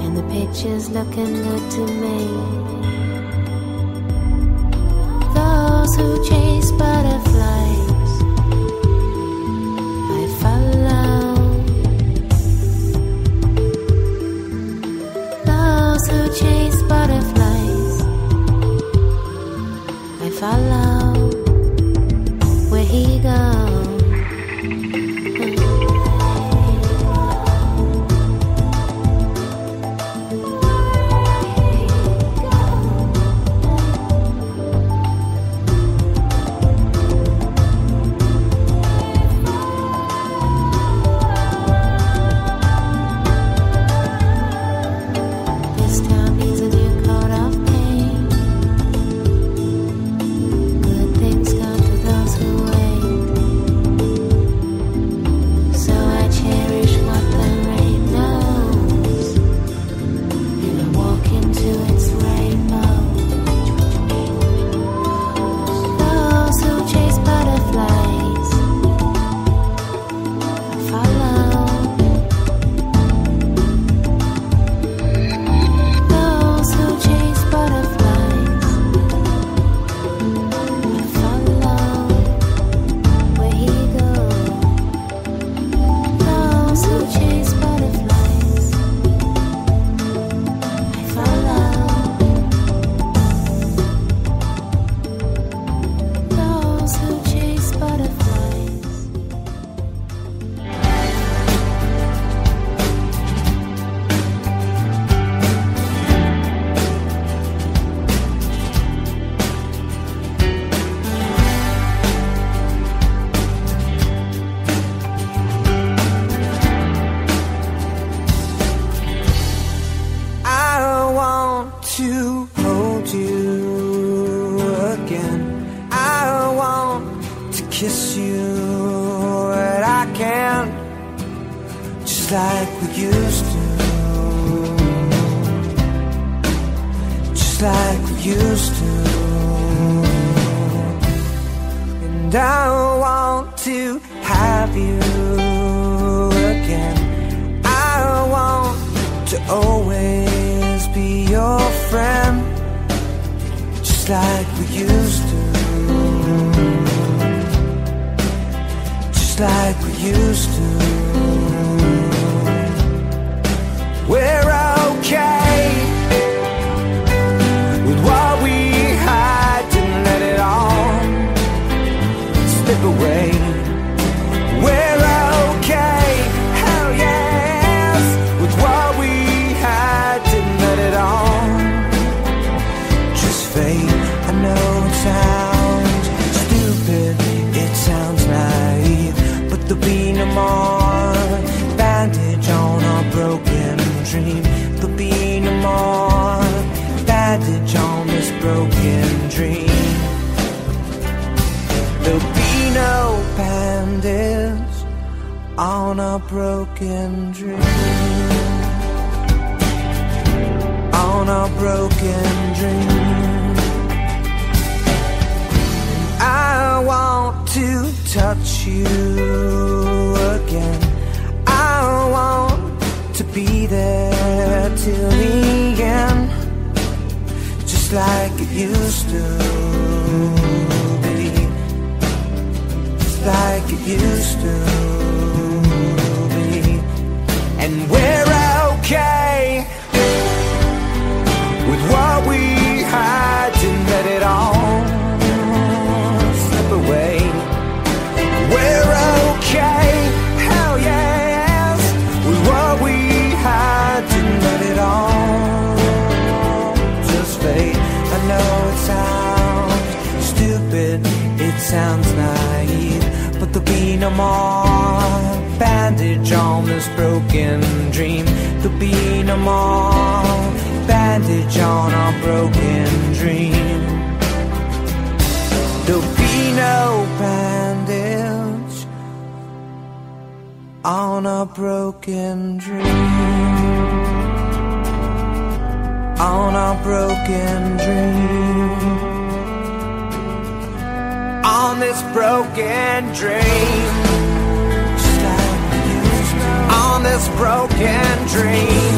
and the picture's looking good to me. Those who chase butterflies, I follow. Those who chase butterflies, I follow where he goes. On a broken dream. on a broken dream. I want to touch you again. I want to be there till the end, just like it used to be, just like it used to be. And we're okay with what we had, didn't let it all slip away. We're okay, hell yes, with what we had, didn't let it all just fade. I know it sounds stupid, it sounds naive, but there'll be no more bandage on this broken dream. There'll be no more bandage on our broken dream. There'll be no bandage on a broken dream. On a broken dream. On this broken dream. Just like we used to. On this broken dream.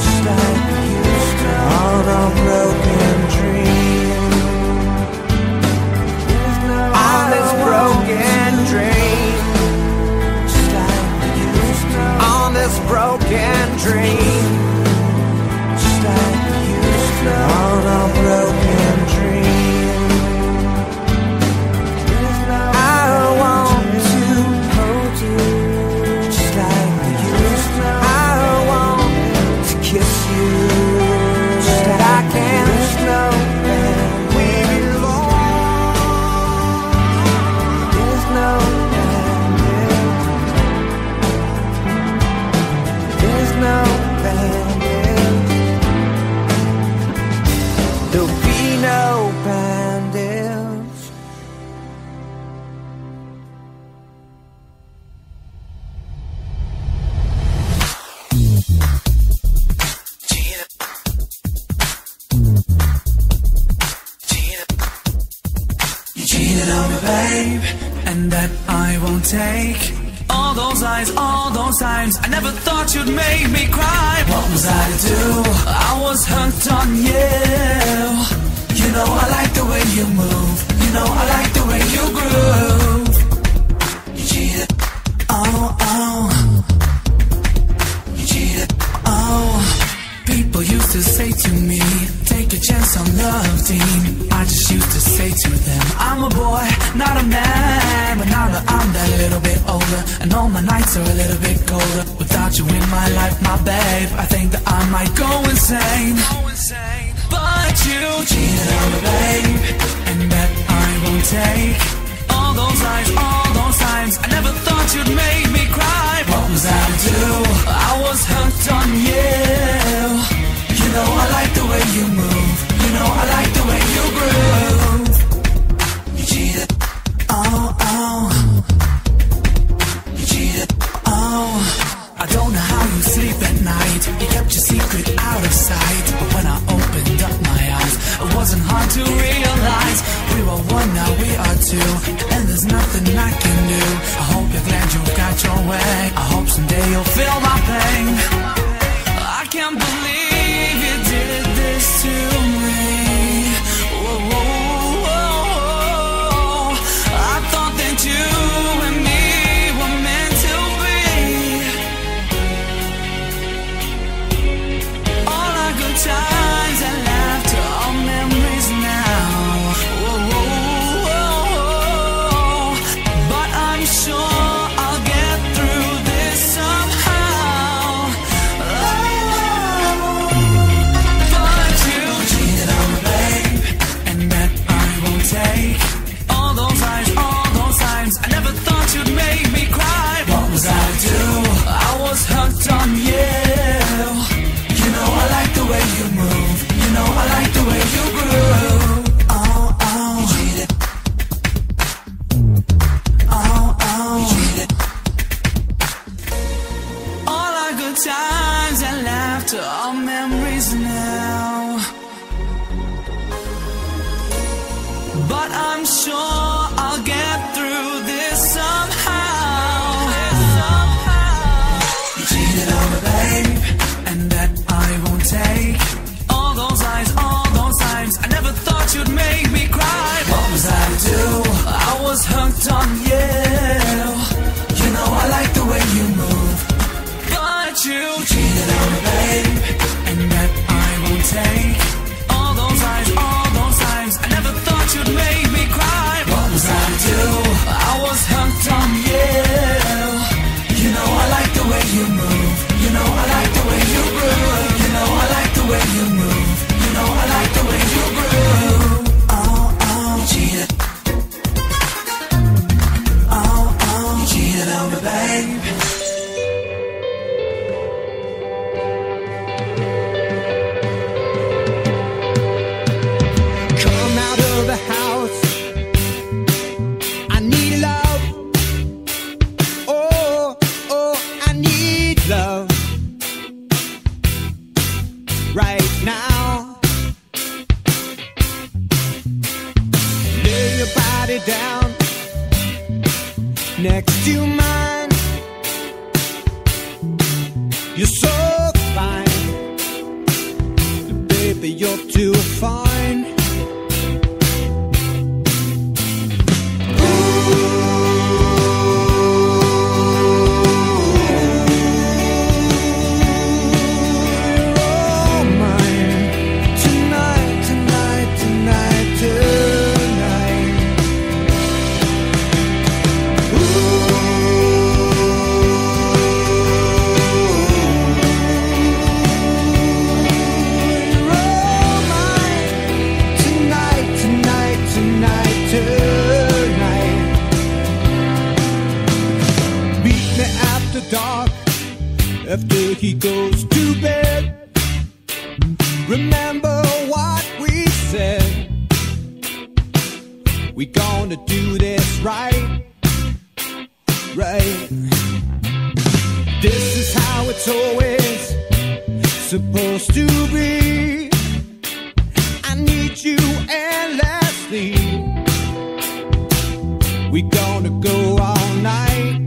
Just like we used to. On a broken dream. On this broken dream. Just like we used to. On this broken dream. Just like we used to. On a broken dream. I want to hold you just like we used to. I want to kiss you so that I can know that we belong. There's no bandage. There's no bandage. There'll be no bandage. Babe, and that I won't take all those lies, all those times. I never thought you'd make me cry. What was I to do? I was hooked on you. You know I like the way you move. You know I like the way you groove. You cheated. Oh, oh. You cheated. Oh. People used to say to me, take a chance on love, team. I just used to say to them, I'm a boy, not a man. But now that I'm that little bit older, and all my nights are a little bit colder, without you in my life, my babe, I think that I might go insane. But you cheated on me, babe, and that I won't take all those lies, all those times. I never thought you'd make me cry. What was I to do? I was hooked on you. You know I like the way you move. You know I like the way you groove. You cheated. Oh, oh. You cheated. Oh. I don't know how you sleep at night. You kept your secret out of sight. But when I opened up my eyes, it wasn't hard to realize we were one, now we are two, and there's nothing I can do. I hope you're glad you got your way. I hope someday you'll feel my pain. I can't believe you did this to me. Whoa, whoa, whoa. I thought that you and me were meant to be. All our good times and laughter, all memories now. Whoa, whoa, whoa. But I'm sure I'll get through this somehow. But you cheated on me, babe, and that I won't take all those lies, all those times. I never thought you'd make me cry. What was I to do? I was hooked on you. You know I like the way you move. You know I like the way you groove. Oh, oh. You cheated. Oh, oh. You cheated. All our good times and laughter, all memories sure I'll get through this somehow. You cheated on me, babe, and that I won't take. All those lies, all those times, I never thought you'd make me cry. What was I to do? I was hooked on you. You know I like the way you move, but you cheated on me, babe, and that I won't take. All those lies, all those times, I never thought you'd make me cry. What was I to do? I was hooked on you. You know I like the way you move. You know I like the way you groove. You know I like the way you move. You know I like the way you groove. Oh, oh, you cheated. Oh, oh, you cheated on me, babe. Come out of the house. I need love. Oh, oh, I need love. Right now. Lay your body down next to mine. You're so fine. Baby, you're too fine. After he goes to bed, remember what we said. We gonna do this right, right. This is how it's always supposed to be. I need you endlessly. We gonna go all night.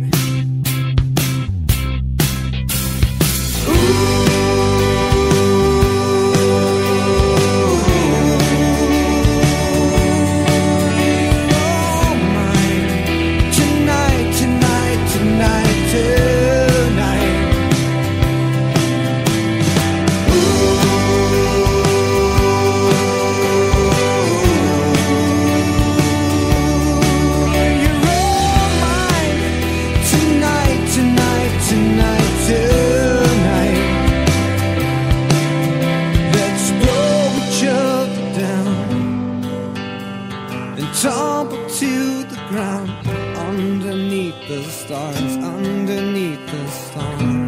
Tumble to the ground underneath the stars, underneath the stars.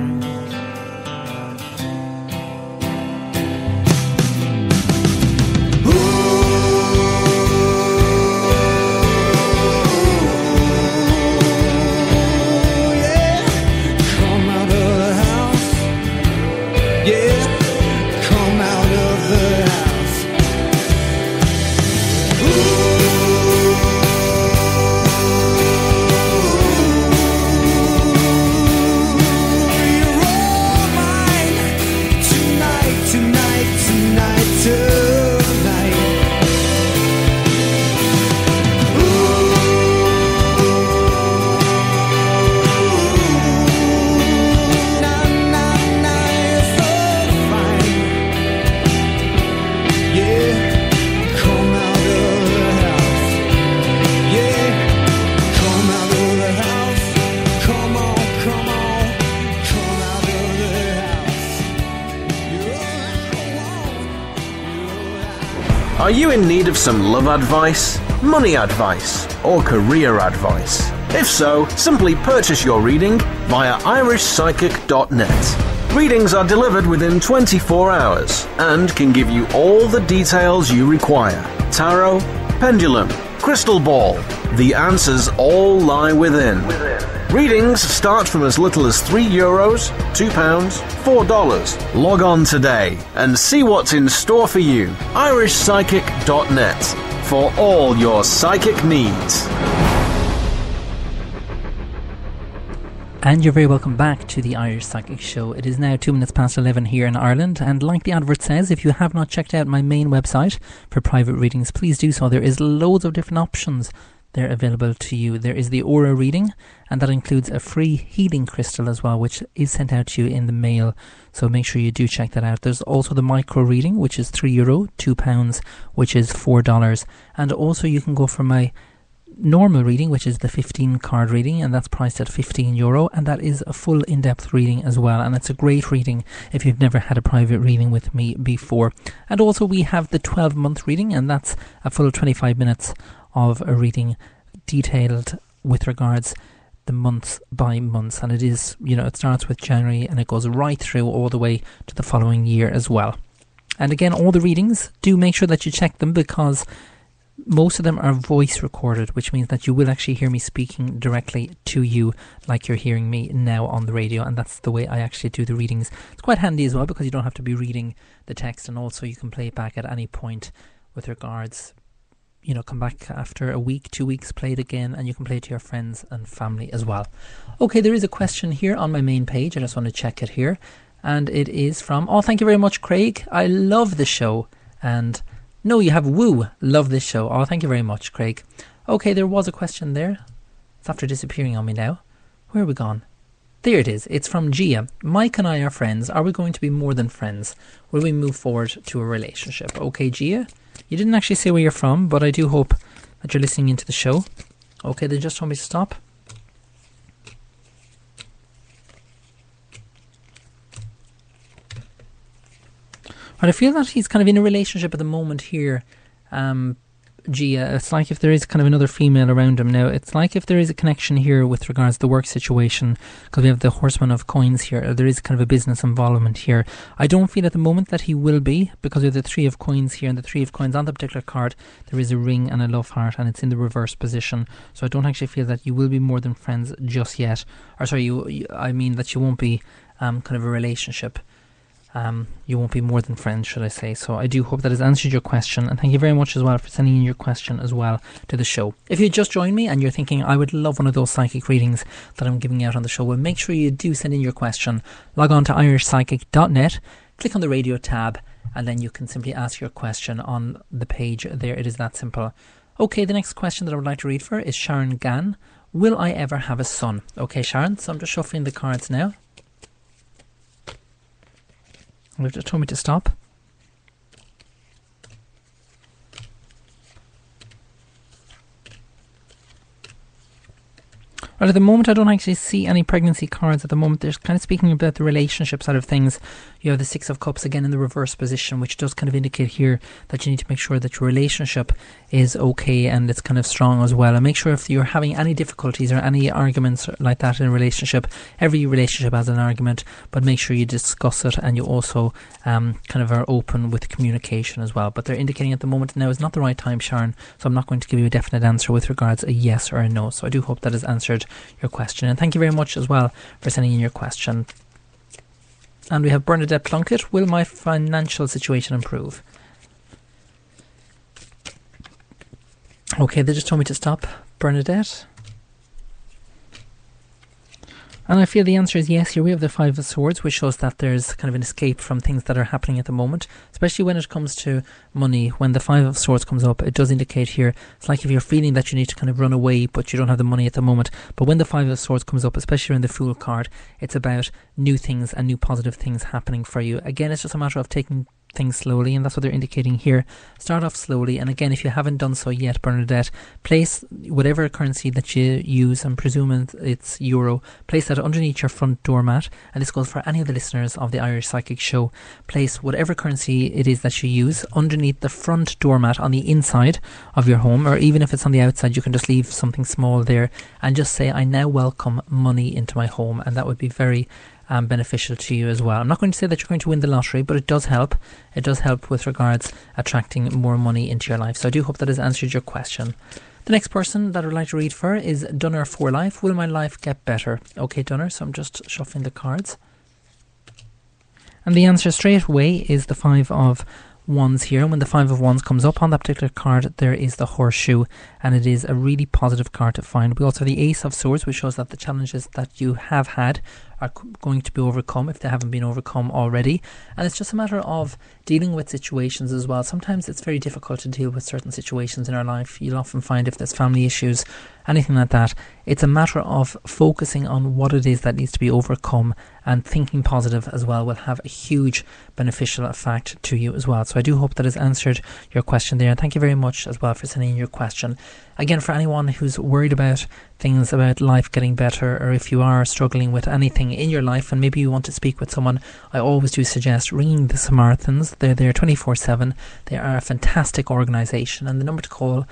Are you in need of some love advice, money advice, or career advice? If so, simply purchase your reading via irishpsychic.net. Readings are delivered within 24 hours and can give you all the details you require. Tarot, pendulum, crystal ball, the answers all lie within. Readings start from as little as €3, £2, $4. Log on today and see what's in store for you. irishpsychic.net for all your psychic needs. And you're very welcome back to the Irish Psychic Show. It is now 2 minutes past 11 here in Ireland, and like the advert says, if you have not checked out my main website for private readings, please do so. There is loads of different options there available to you. There is the aura reading, and that includes a free healing crystal as well, which is sent out to you in the mail, so make sure you do check that out. There's also the micro reading, which is €3, £2, which is $4, and also you can go for my normal reading, which is the 15 card reading, and that's priced at €15, and that is a full in-depth reading as well, and it's a great reading if you've never had a private reading with me before. And also we have the 12-month reading, and that's a full 25 minutes of a reading detailed with regards the months by months, and it is, it starts with January and it goes right through all the way to the following year as well. And again, all the readings, do make sure that you check them, because most of them are voice recorded, which means that you will actually hear me speaking directly to you like you're hearing me now on the radio, and that's the way I actually do the readings. It's quite handy as well, because you don't have to be reading the text, and also you can play it back at any point with regards, come back after a week, 2 weeks, play it again, and you can play it to your friends and family as well. Okay, there is a question here on my main page. I just want to check it here, and it is from, thank you very much, Craig. I love the show. And no, you have woo, love this show. Thank you very much, Craig. Okay, there was a question there. It's after disappearing on me now. Where are we gone? There it is. It's from Gia. Mike and I are friends. Are we going to be more than friends? Will we move forward to a relationship? Okay, Gia, you didn't actually say where you're from, but I do hope that you're listening into the show. Okay, they just told me to stop. But I feel that he's kind of in a relationship at the moment here, Gia. It's like if there is kind of another female around him now. It's like if there is a connection here with regards to the work situation, because we have the Horseman of Coins here. There is kind of a business involvement here. I don't feel at the moment that he will be, because we have the Three of Coins here, and the Three of Coins on the particular card, there is a ring and a love heart, and it's in the reverse position. So I don't actually feel that you will be more than friends just yet. Or sorry, I mean that you won't be kind of a relationship. You won't be more than friends, should I say. So I do hope that has answered your question, and thank you very much as well for sending in your question as well to the show. If you just joined me and you're thinking, I would love one of those psychic readings that I'm giving out on the show, well, make sure you do send in your question. Log on to irishpsychic.net, click on the radio tab, and then you can simply ask your question on the page there. It is that simple. Okay, the next question that I would like to read for is Sharon Gann. Will I ever have a son? Okay, Sharon, so I'm just shuffling the cards now. They've just told me to stop. Well, at the moment, I don't actually see any pregnancy cards at the moment. They're kind of speaking about the relationship side of things. You have the Six of Cups again in the reverse position, which does kind of indicate here that you need to make sure that your relationship is okay and it's kind of strong as well. And make sure if you're having any difficulties or any arguments like that in a relationship, every relationship has an argument, but make sure you discuss it and you also kind of are open with communication as well. But they're indicating at the moment now is not the right time, Sharon, so I'm not going to give you a definite answer with regards a yes or a no. So I do hope that has answered your question, and thank you very much as well for sending in your question. And we have Bernadette Plunkett. Will my financial situation improve? Okay, they just told me to stop, Bernadette. And I feel the answer is yes. Here we have the Five of Swords, which shows that there's kind of an escape from things that are happening at the moment, especially when it comes to money. When the Five of Swords comes up, it does indicate here, it's like if you're feeling that you need to kind of run away, but you don't have the money at the moment. But when the Five of Swords comes up, especially in the Fool card, it's about new things and new positive things happening for you. Again, it's just a matter of taking things slowly, and that's what they're indicating here. Start off slowly, and again, if you haven't done so yet, Bernadette, place whatever currency that you use, I'm presuming it's euro, place that underneath your front doormat, and this goes for any of the listeners of the Irish Psychic Show. Place whatever currency it is that you use underneath the front doormat on the inside of your home, or even if it's on the outside, you can just leave something small there and just say, I now welcome money into my home, and that would be very beneficial to you as well. I'm not going to say that you're going to win the lottery, but it does help. It does help with regards attracting more money into your life. So I do hope that has answered your question. The next person that I would like to read for is Dunner for Life. Will my life get better? Okay, Dunner, so I'm just shuffling the cards. And the answer straight away is the Five of Wands here. And when the Five of Wands comes up on that particular card, there is the Horseshoe, and it is a really positive card to find. We also have the Ace of Swords, which shows that the challenges that you have had are going to be overcome if they haven't been overcome already. And it's just a matter of dealing with situations as well. Sometimes it's very difficult to deal with certain situations in our life. You'll often find if there's family issues, anything like that, it's a matter of focusing on what it is that needs to be overcome, and thinking positive as well will have a huge beneficial effect to you as well. So I do hope that has answered your question there, and thank you very much as well for sending in your question. Again, for anyone who's worried about things about life getting better, or if you are struggling with anything in your life and maybe you want to speak with someone, I always do suggest ringing the Samaritans. They're there 24/7. They are a fantastic organisation, and the number to call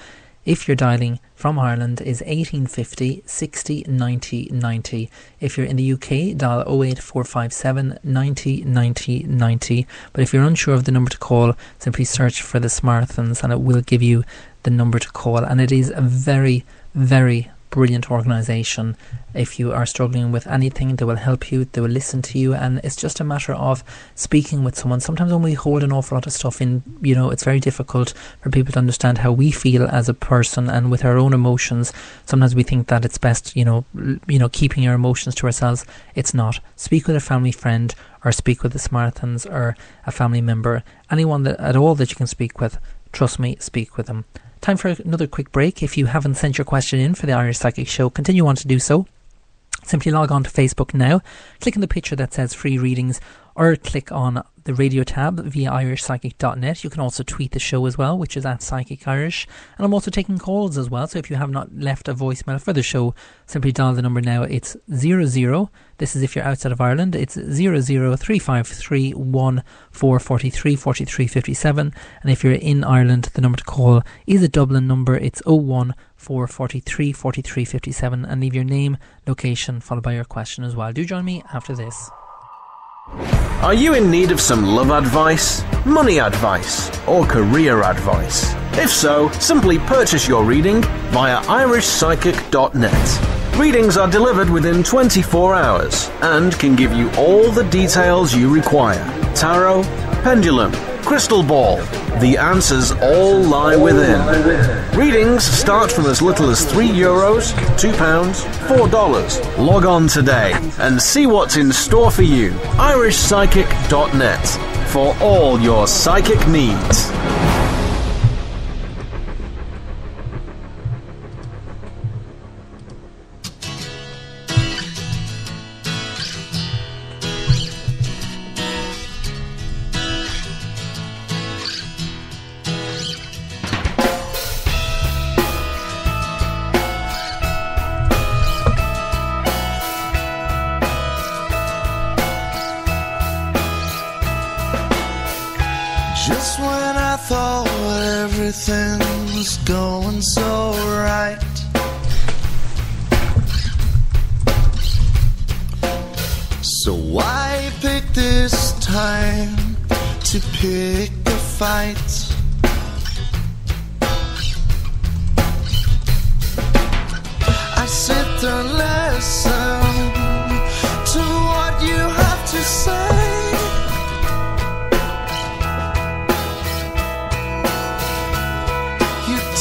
if you're dialing from Ireland is 1850 60 90 90. If you're in the UK, dial 08457 90 90 90. But if you're unsure of the number to call, simply search for the Samaritans and it will give you the number to call. And it is a very, very brilliant organisation. If you are struggling with anything, they will help you, they will listen to you, and it's just a matter of speaking with someone. Sometimes when we hold an awful lot of stuff in, it's very difficult for people to understand how we feel as a person, and with our own emotions, sometimes we think that it's best, keeping our emotions to ourselves. It's not. Speak with a family friend, or speak with the Samaritans, or a family member, anyone at all that you can speak with. Trust me, speak with them. Time for another quick break. If you haven't sent your question in for the Irish Psychic Show, continue on to do so. Simply log on to Facebook now, click on the picture that says free readings, or click on the radio tab via irishpsychic.net. You can also tweet the show as well, which is at Psychic Irish. And I'm also taking calls as well, so if you have not left a voicemail for the show, simply dial the number now. It's 00, this is if you're outside of Ireland, it's 00353 1443 4357. And if you're in Ireland, the number to call is a Dublin number, it's 01443 4357, and leave your name, location, followed by your question as well. Do join me after this. Are you in need of some love advice, money advice, or career advice? If so, simply purchase your reading via irishpsychic.net. Readings are delivered within 24 hours and can give you all the details you require. Tarot, pendulum, crystal ball. The answers all lie within. Readings start from as little as €3, £2, $4. Log on today and see what's in store for you. irishpsychic.net for all your psychic needs. Just when I thought everything was going so right, so why pick this time to pick a fight? I sit there and listen to what you have to say.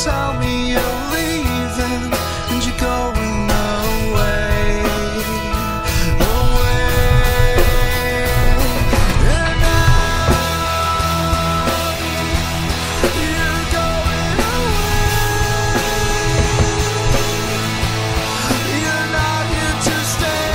Tell me you're leaving and you're going away, away. And now you're going away. You're not here to stay.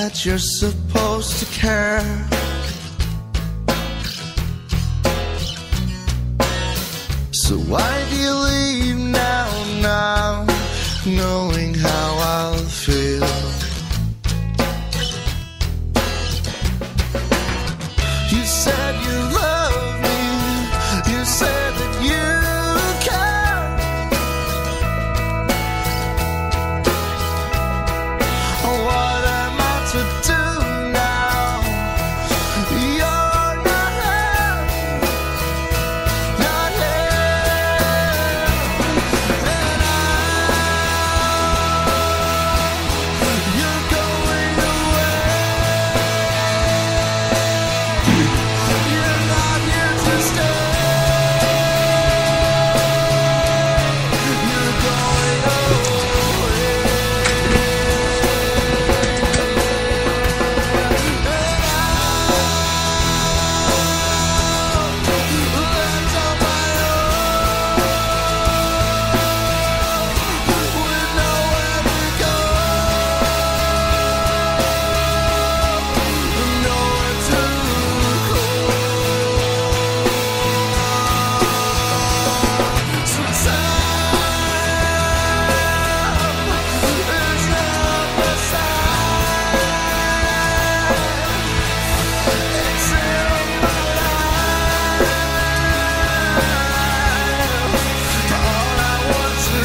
that you're supposed to care. So why do you leave now, knowing how I'll feel? You said you love me, you said that you care. What am I to do now? You're not here, not here. And you're going away. You're not here to stay. You're going away. Left on my own, with nowhere to go, nowhere to go. So time is not the same. It's in my life. All I want to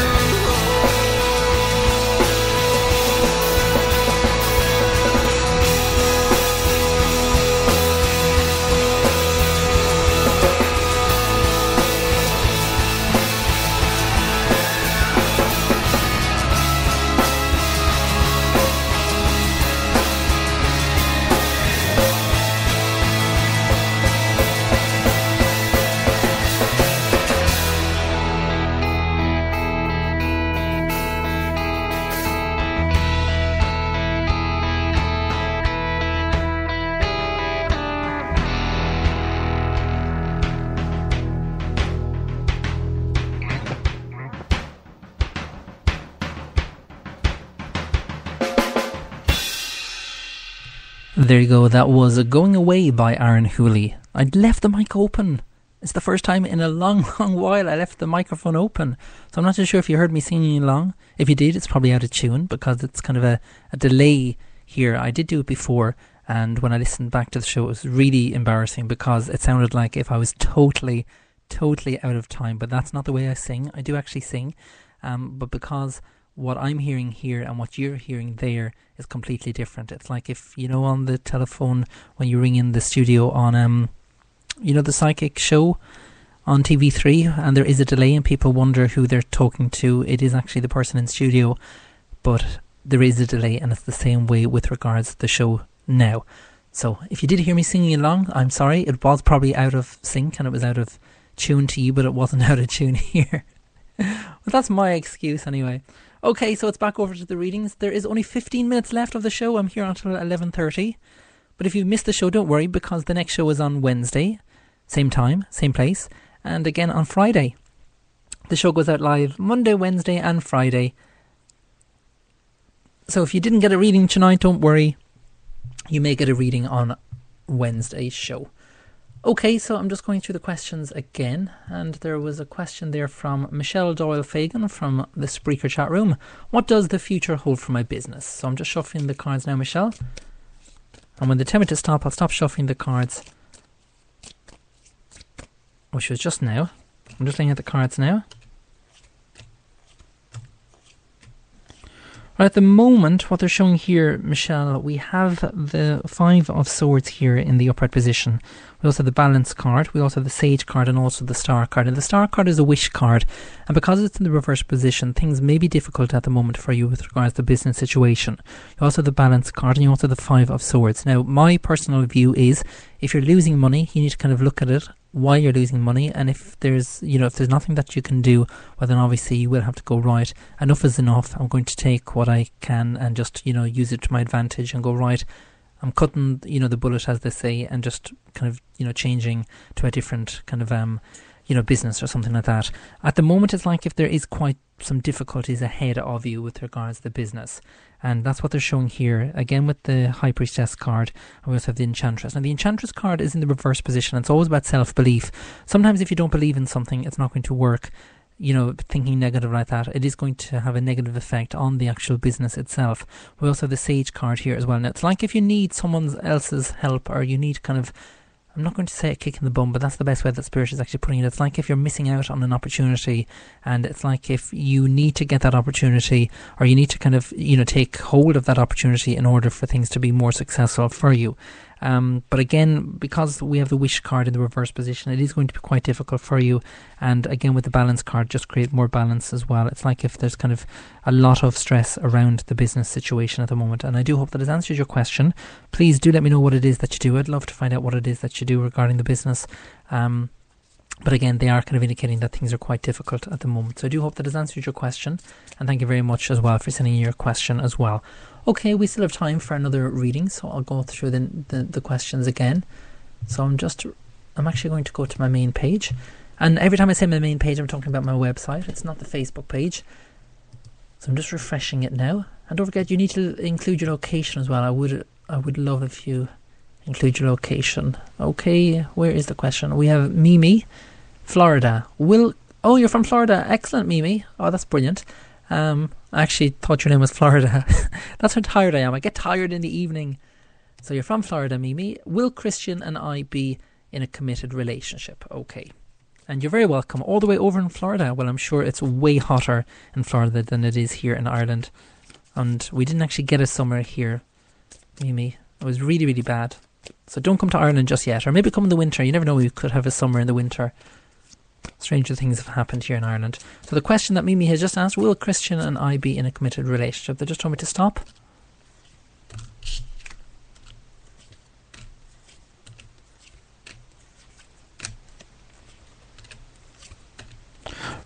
There you go, that was Going Away by Aaron Hooley. I'd left the mic open. It's the first time in a long, long while I left the microphone open. So I'm not too sure if you heard me singing along. If you did, it's probably out of tune because it's kind of a delay here. I did do it before, and when I listened back to the show, it was really embarrassing because it sounded like if I was totally out of time. But that's not the way I sing. I do actually sing, but because what I'm hearing here and what you're hearing there is completely different. It's like if, you know, on the telephone when you ring in the studio on, you know, the Psychic Show on TV3, and there is a delay and people wonder who they're talking to. It is actually the person in studio, but there is a delay, and it's the same way with regards to the show now. So if you did hear me singing along, I'm sorry. It was probably out of sync and it was out of tune to you, but it wasn't out of tune here. Well, that's my excuse anyway. Okay, so it's back over to the readings. There is only 15 minutes left of the show. I'm here until 11:30. But if you've missed the show, don't worry, because the next show is on Wednesday. Same time, same place. And again on Friday. The show goes out live Monday, Wednesday and Friday. So if you didn't get a reading tonight, don't worry. You may get a reading on Wednesday's show. Okay, so I'm just going through the questions again, and there was a question there from Michelle Doyle-Fagan from the Spreaker chat room. What does the future hold for my business? So I'm just shuffling the cards now, Michelle. And when they tell me to stop, I'll stop shuffling the cards. Which was just now. I'm just looking at the cards now. Right, at the moment, what they're showing here, Michelle, we have the Five of Swords here in the upright position. We also have the Balance card, we also have the Sage card, and also the Star card. And the Star card is a wish card, and because it's in the reverse position, things may be difficult at the moment for you with regards to the business situation. You also have the Balance card, and you also have the Five of Swords. Now, my personal view is, if you're losing money, you need to kind of look at it, why you're losing money, and if there's, you know, if there's nothing that you can do, well then obviously you will have to go, right, enough is enough, I'm going to take what I can and just, you know, use it to my advantage and go, right, I'm cutting, you know, the bullet, as they say, and just kind of, you know, changing to a different kind of, business or something like that. At the moment, it's like if there is quite some difficulties ahead of you with regards to the business. And that's what they're showing here, again with the High Priestess card. And we also have the Enchantress. Now the Enchantress card is in the reverse position. It's always about self-belief. Sometimes if you don't believe in something, it's not going to work. Thinking negative like that, it is going to have a negative effect on the actual business itself. We also have the Sage card here as well. Now it's like if you need someone else's help, or you need kind of, I'm not going to say a kick in the bum, but that's the best way that Spirit is actually putting it. It's like if you're missing out on an opportunity, and it's like if you need to get that opportunity, or you need to kind of, take hold of that opportunity in order for things to be more successful for you. But again, because we have the Wish card in the reverse position, it is going to be quite difficult for you. And again, with the Balance card, just create more balance as well. It's like if there's kind of a lot of stress around the business situation at the moment. And I do hope that has answered your question. Please do let me know what it is that you do. I'd love to find out what it is that you do regarding the business. But again, they are kind of indicating that things are quite difficult at the moment. So I do hope that has answered your question. And thank you very much as well for sending your question as well. Okay, we still have time for another reading, so I'll go through the questions again. So I'm actually going to go to my main page. And every time I say my main page, I'm talking about my website. It's not the Facebook page. So I'm just refreshing it now. And don't forget, you need to include your location as well. I would love if you include your location. Okay, where is the question? We have Mimi, Florida. Oh, you're from Florida. Excellent, Mimi. Oh, that's brilliant. I actually thought your name was Florida. That's how tired I am. I get tired in the evening. So you're from Florida, Mimi. Will Christian and I be in a committed relationship? Okay. And you're very welcome. All the way over in Florida. Well, I'm sure it's way hotter in Florida than it is here in Ireland. And we didn't actually get a summer here, Mimi. It was really, really bad. So don't come to Ireland just yet. Or maybe come in the winter. You never know, we could have a summer in the winter. Stranger things have happened here in Ireland. So the question that Mimi has just asked, will Christian and I be in a committed relationship? They just told me to stop.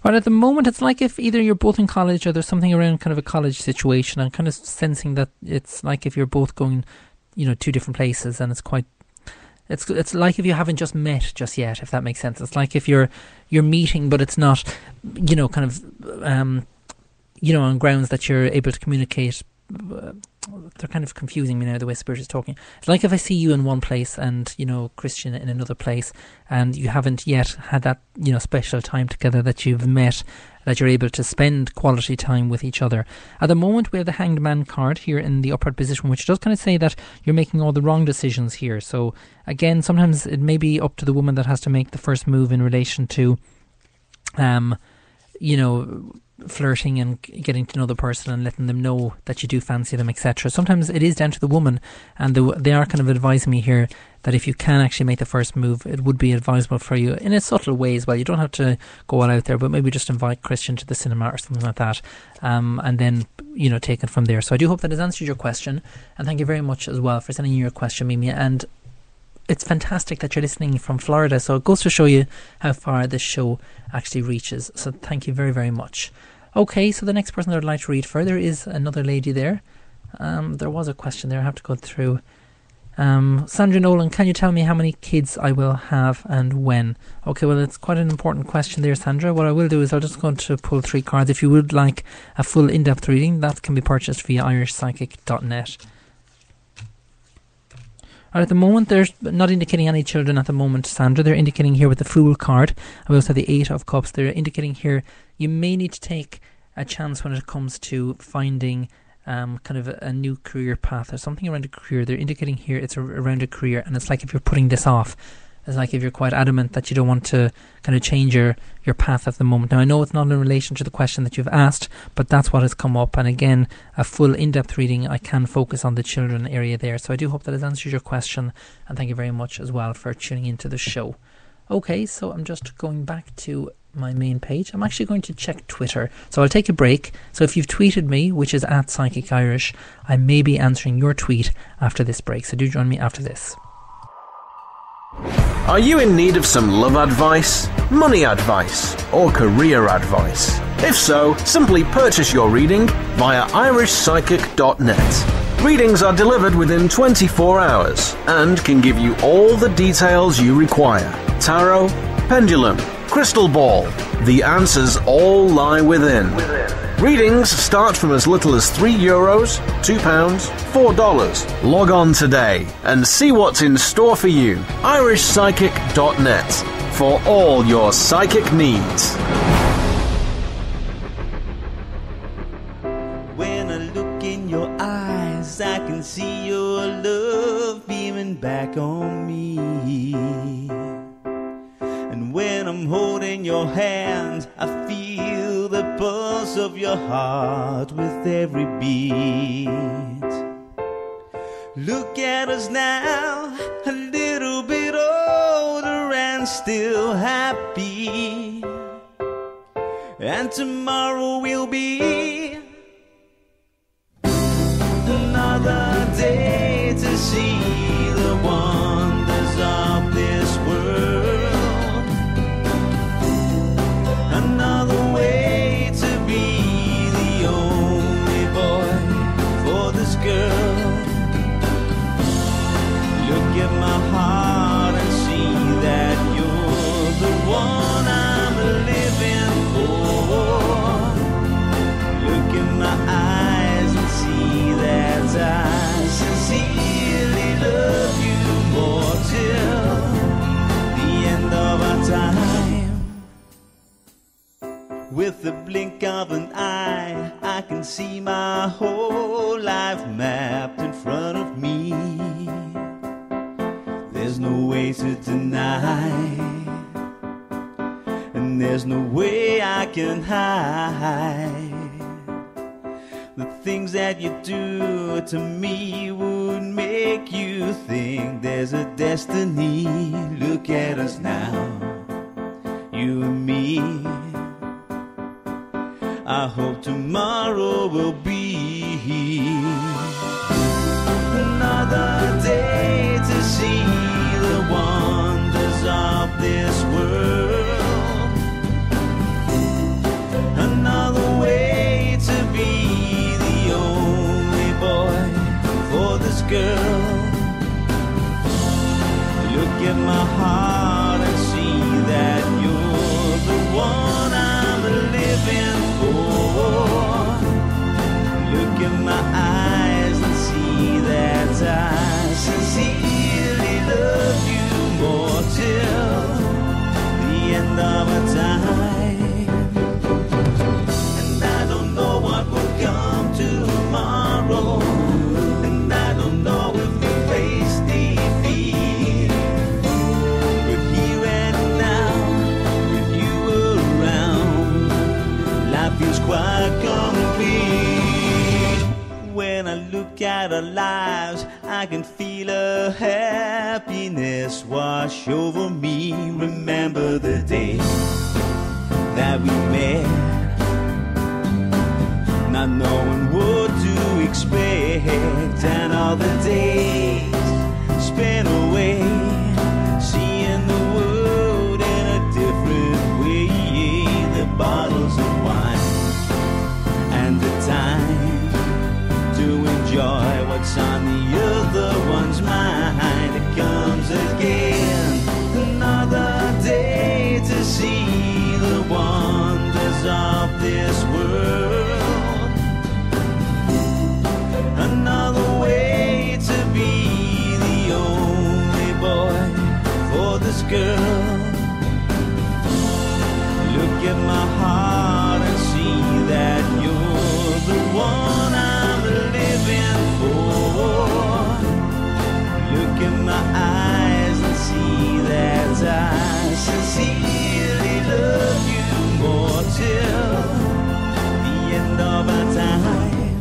Right, at the moment it's like if either you're both in college or there's something around kind of a college situation. I'm kind of sensing that it's like if you're both going, two different places, and it's like if you haven't just met just yet, if that makes sense. It's like if you're meeting, but it's not, kind of, on grounds that you're able to communicate. They're kind of confusing me now, the way Spirit is talking. It's like if I see you in one place and, Christian in another place, and you haven't yet had that, special time together that you've met, that you're able to spend quality time with each other. At the moment, we have the Hanged Man card here in the upright position, which does kind of say that you're making all the wrong decisions here. So, again, sometimes it may be up to the woman that has to make the first move in relation to, flirting and getting to know the person and letting them know that you do fancy them, etc. Sometimes it is down to the woman, and they are kind of advising me here that if you can actually make the first move, it would be advisable for you in a subtle way as well. You don't have to go all out there, but maybe just invite Christian to the cinema or something like that, and then take it from there. So I do hope that has answered your question, and thank you very much as well for sending your question, Mimi. And it's fantastic that you're listening from Florida, so it goes to show you how far this show actually reaches. So thank you very, very much. Okay, so the next person that I'd like to read further is another lady there. There was a question there I have to go through. Sandra Nolan, can you tell me how many kids I will have and when? Okay, well, it's quite an important question there, Sandra. What I will do is I'll just go to pull 3 cards. If you would like a full in-depth reading, that can be purchased via irishpsychic.net. At the moment, they're not indicating any children at the moment, Sandra. They're indicating here with the Fool card. I also have the 8 of Cups. They're indicating here you may need to take a chance when it comes to finding kind of a new career path or something around a career. They're indicating here it's around a career, and it's like if you're putting this off. It's like if you're quite adamant that you don't want to kind of change your path at the moment. Now, I know it's not in relation to the question that you've asked, but that's what has come up. And again, a full in-depth reading, I can focus on the children area there. So I do hope that has answered your question, and thank you very much as well for tuning into the show. Okay, so I'm just going back to my main page. I'm actually going to check Twitter, so I'll take a break. So if you've tweeted me, which is @PsychicIrish, I may be answering your tweet after this break. So do join me after this. Are you in need of some love advice, money advice, or career advice? If so, simply purchase your reading via irishpsychic.net. Readings are delivered within 24 hours and can give you all the details you require. Tarot, pendulum, crystal ball? The answers all lie within. Readings start from as little as €3, £2, $4. Log on today and see what's in store for you. irishpsychic.net for all your psychic needs. When I look in your eyes, I can see your love beaming back on me. And when I'm holding your hand, I feel the pulse of your heart with every beat. Look at us now, a little bit older and still happy. And tomorrow will be another day to see the wonders of this world. Another way to be the only boy for this girl. Look at my heart and see that you're the one I'm living for. Look in my eyes and see that I sincerely love you more till the end of our time. With the blink of an eye, I can see my whole life mapped in front of me. There's no way to deny, and there's no way I can hide. The things that you do to me would make you think there's a destiny. Look at us now, you and me. I hope tomorrow will be another day to see the wonders of this world. Another way to be the only boy for this girl. Look at my heart and see that you're the one I'm living for. Look in my eyes and see that I sincerely love you more till the end of our time. And I don't know what will come tomorrow, and I don't know if we face defeat. But here and now, with you around, life feels quite complete. When I look at our lives, I can feel a happiness wash over me. Remember the day that we met, not knowing what to expect, and all the days spent away, seeing the world in a different way. The bottles of wine and the time to enjoy what's on the other one's mind. It comes again, another day to see the wonders of this world. Another way to be the only boy for this girl. Look at my heart and see that you're the one I'm living for. Look in my eyes and see that I sincerely love you more till the end of our time.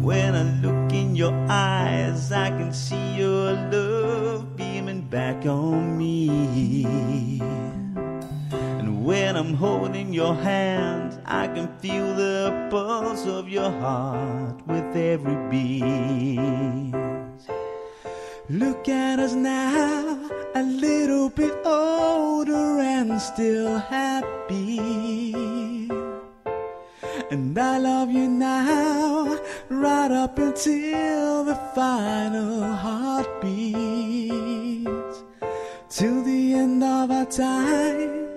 When I look in your eyes, I can see your love beaming back on me. And when I'm holding your hand, I can feel the pulse of your heart with every beat. Look at us now, a little bit older and still happy. And I love you now, right up until the final heartbeat, till the end of our time.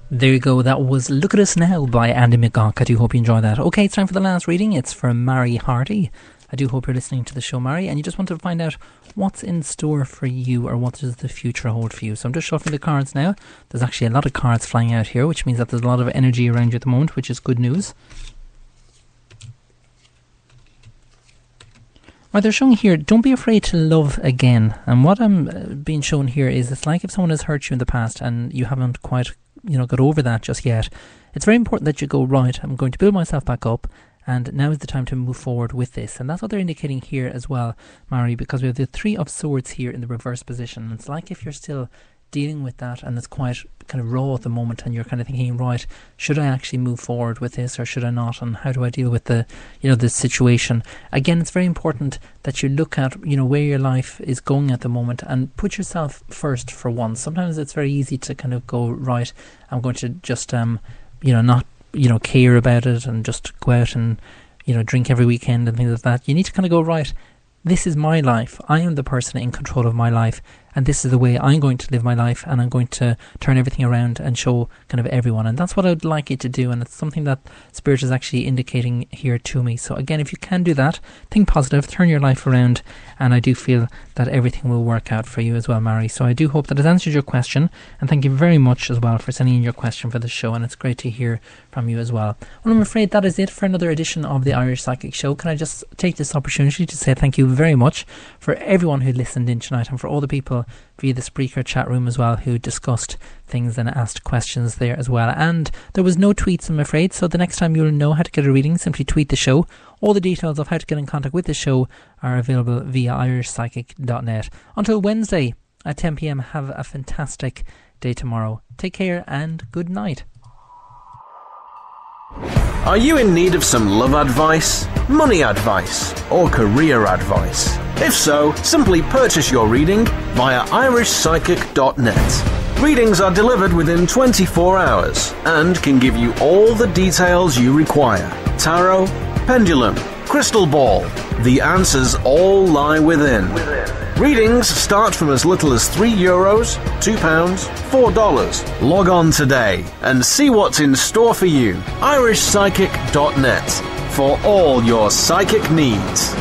There you go, that was Look at Us Now by Andy McGock. I do hope you enjoyed that. Okay, it's time for the last reading. It's for Mary Hardy. I do hope you're listening to the show, Mary, and you just want to find out what's in store for you, or what does the future hold for you. So I'm just shuffling the cards now. There's actually a lot of cards flying out here, which means that there's a lot of energy around you at the moment, which is good news. Right, they're showing here, don't be afraid to love again. And what I'm being shown here is it's like if someone has hurt you in the past and you haven't quite, got over that just yet. It's very important that you go, right, I'm going to build myself back up, and now is the time to move forward with this. And that's what they're indicating here as well, Mary, because we have the Three of Swords here in the reverse position. It's like if you're still dealing with that and it's quite kind of raw at the moment, and you're kind of thinking, right, should I actually move forward with this or should I not, and how do I deal with the situation? Again, it's very important that you look at where your life is going at the moment and put yourself first for once. Sometimes it's very easy to kind of go, right, I'm going to just not care about it and just go out and drink every weekend and things like that. You need to kind of go, right, this is my life. I am the person in control of my life, and this is the way I'm going to live my life, and I'm going to turn everything around and show kind of everyone. And that's what I'd like you to do, and it's something that Spirit is actually indicating here to me. So again, if you can do that, think positive, turn your life around, and I do feel that everything will work out for you as well, Mary. So I do hope that it answered your question, and thank you very much as well for sending in your question for the show, and it's great to hear from you as well. Well, I'm afraid that is it for another edition of the Irish Psychic Show. Can I just take this opportunity to say thank you very much for everyone who listened in tonight, and for all the people via the Spreaker chat room as well who discussed things and asked questions there as well. And there was no tweets, I'm afraid, so the next time you'll know how to get a reading, simply tweet the show. All the details of how to get in contact with the show are available via irishpsychic.net. Until Wednesday at 10 p.m, have a fantastic day tomorrow. Take care and good night. Are you in need of some love advice, money advice, or career advice? If so, simply purchase your reading via irishpsychic.net. Readings are delivered within 24 hours and can give you all the details you require. Tarot, pendulum, crystal ball. The answers all lie within. Readings start from as little as €3, £2, $4. Log on today and see what's in store for you. irishpsychic.net for all your psychic needs.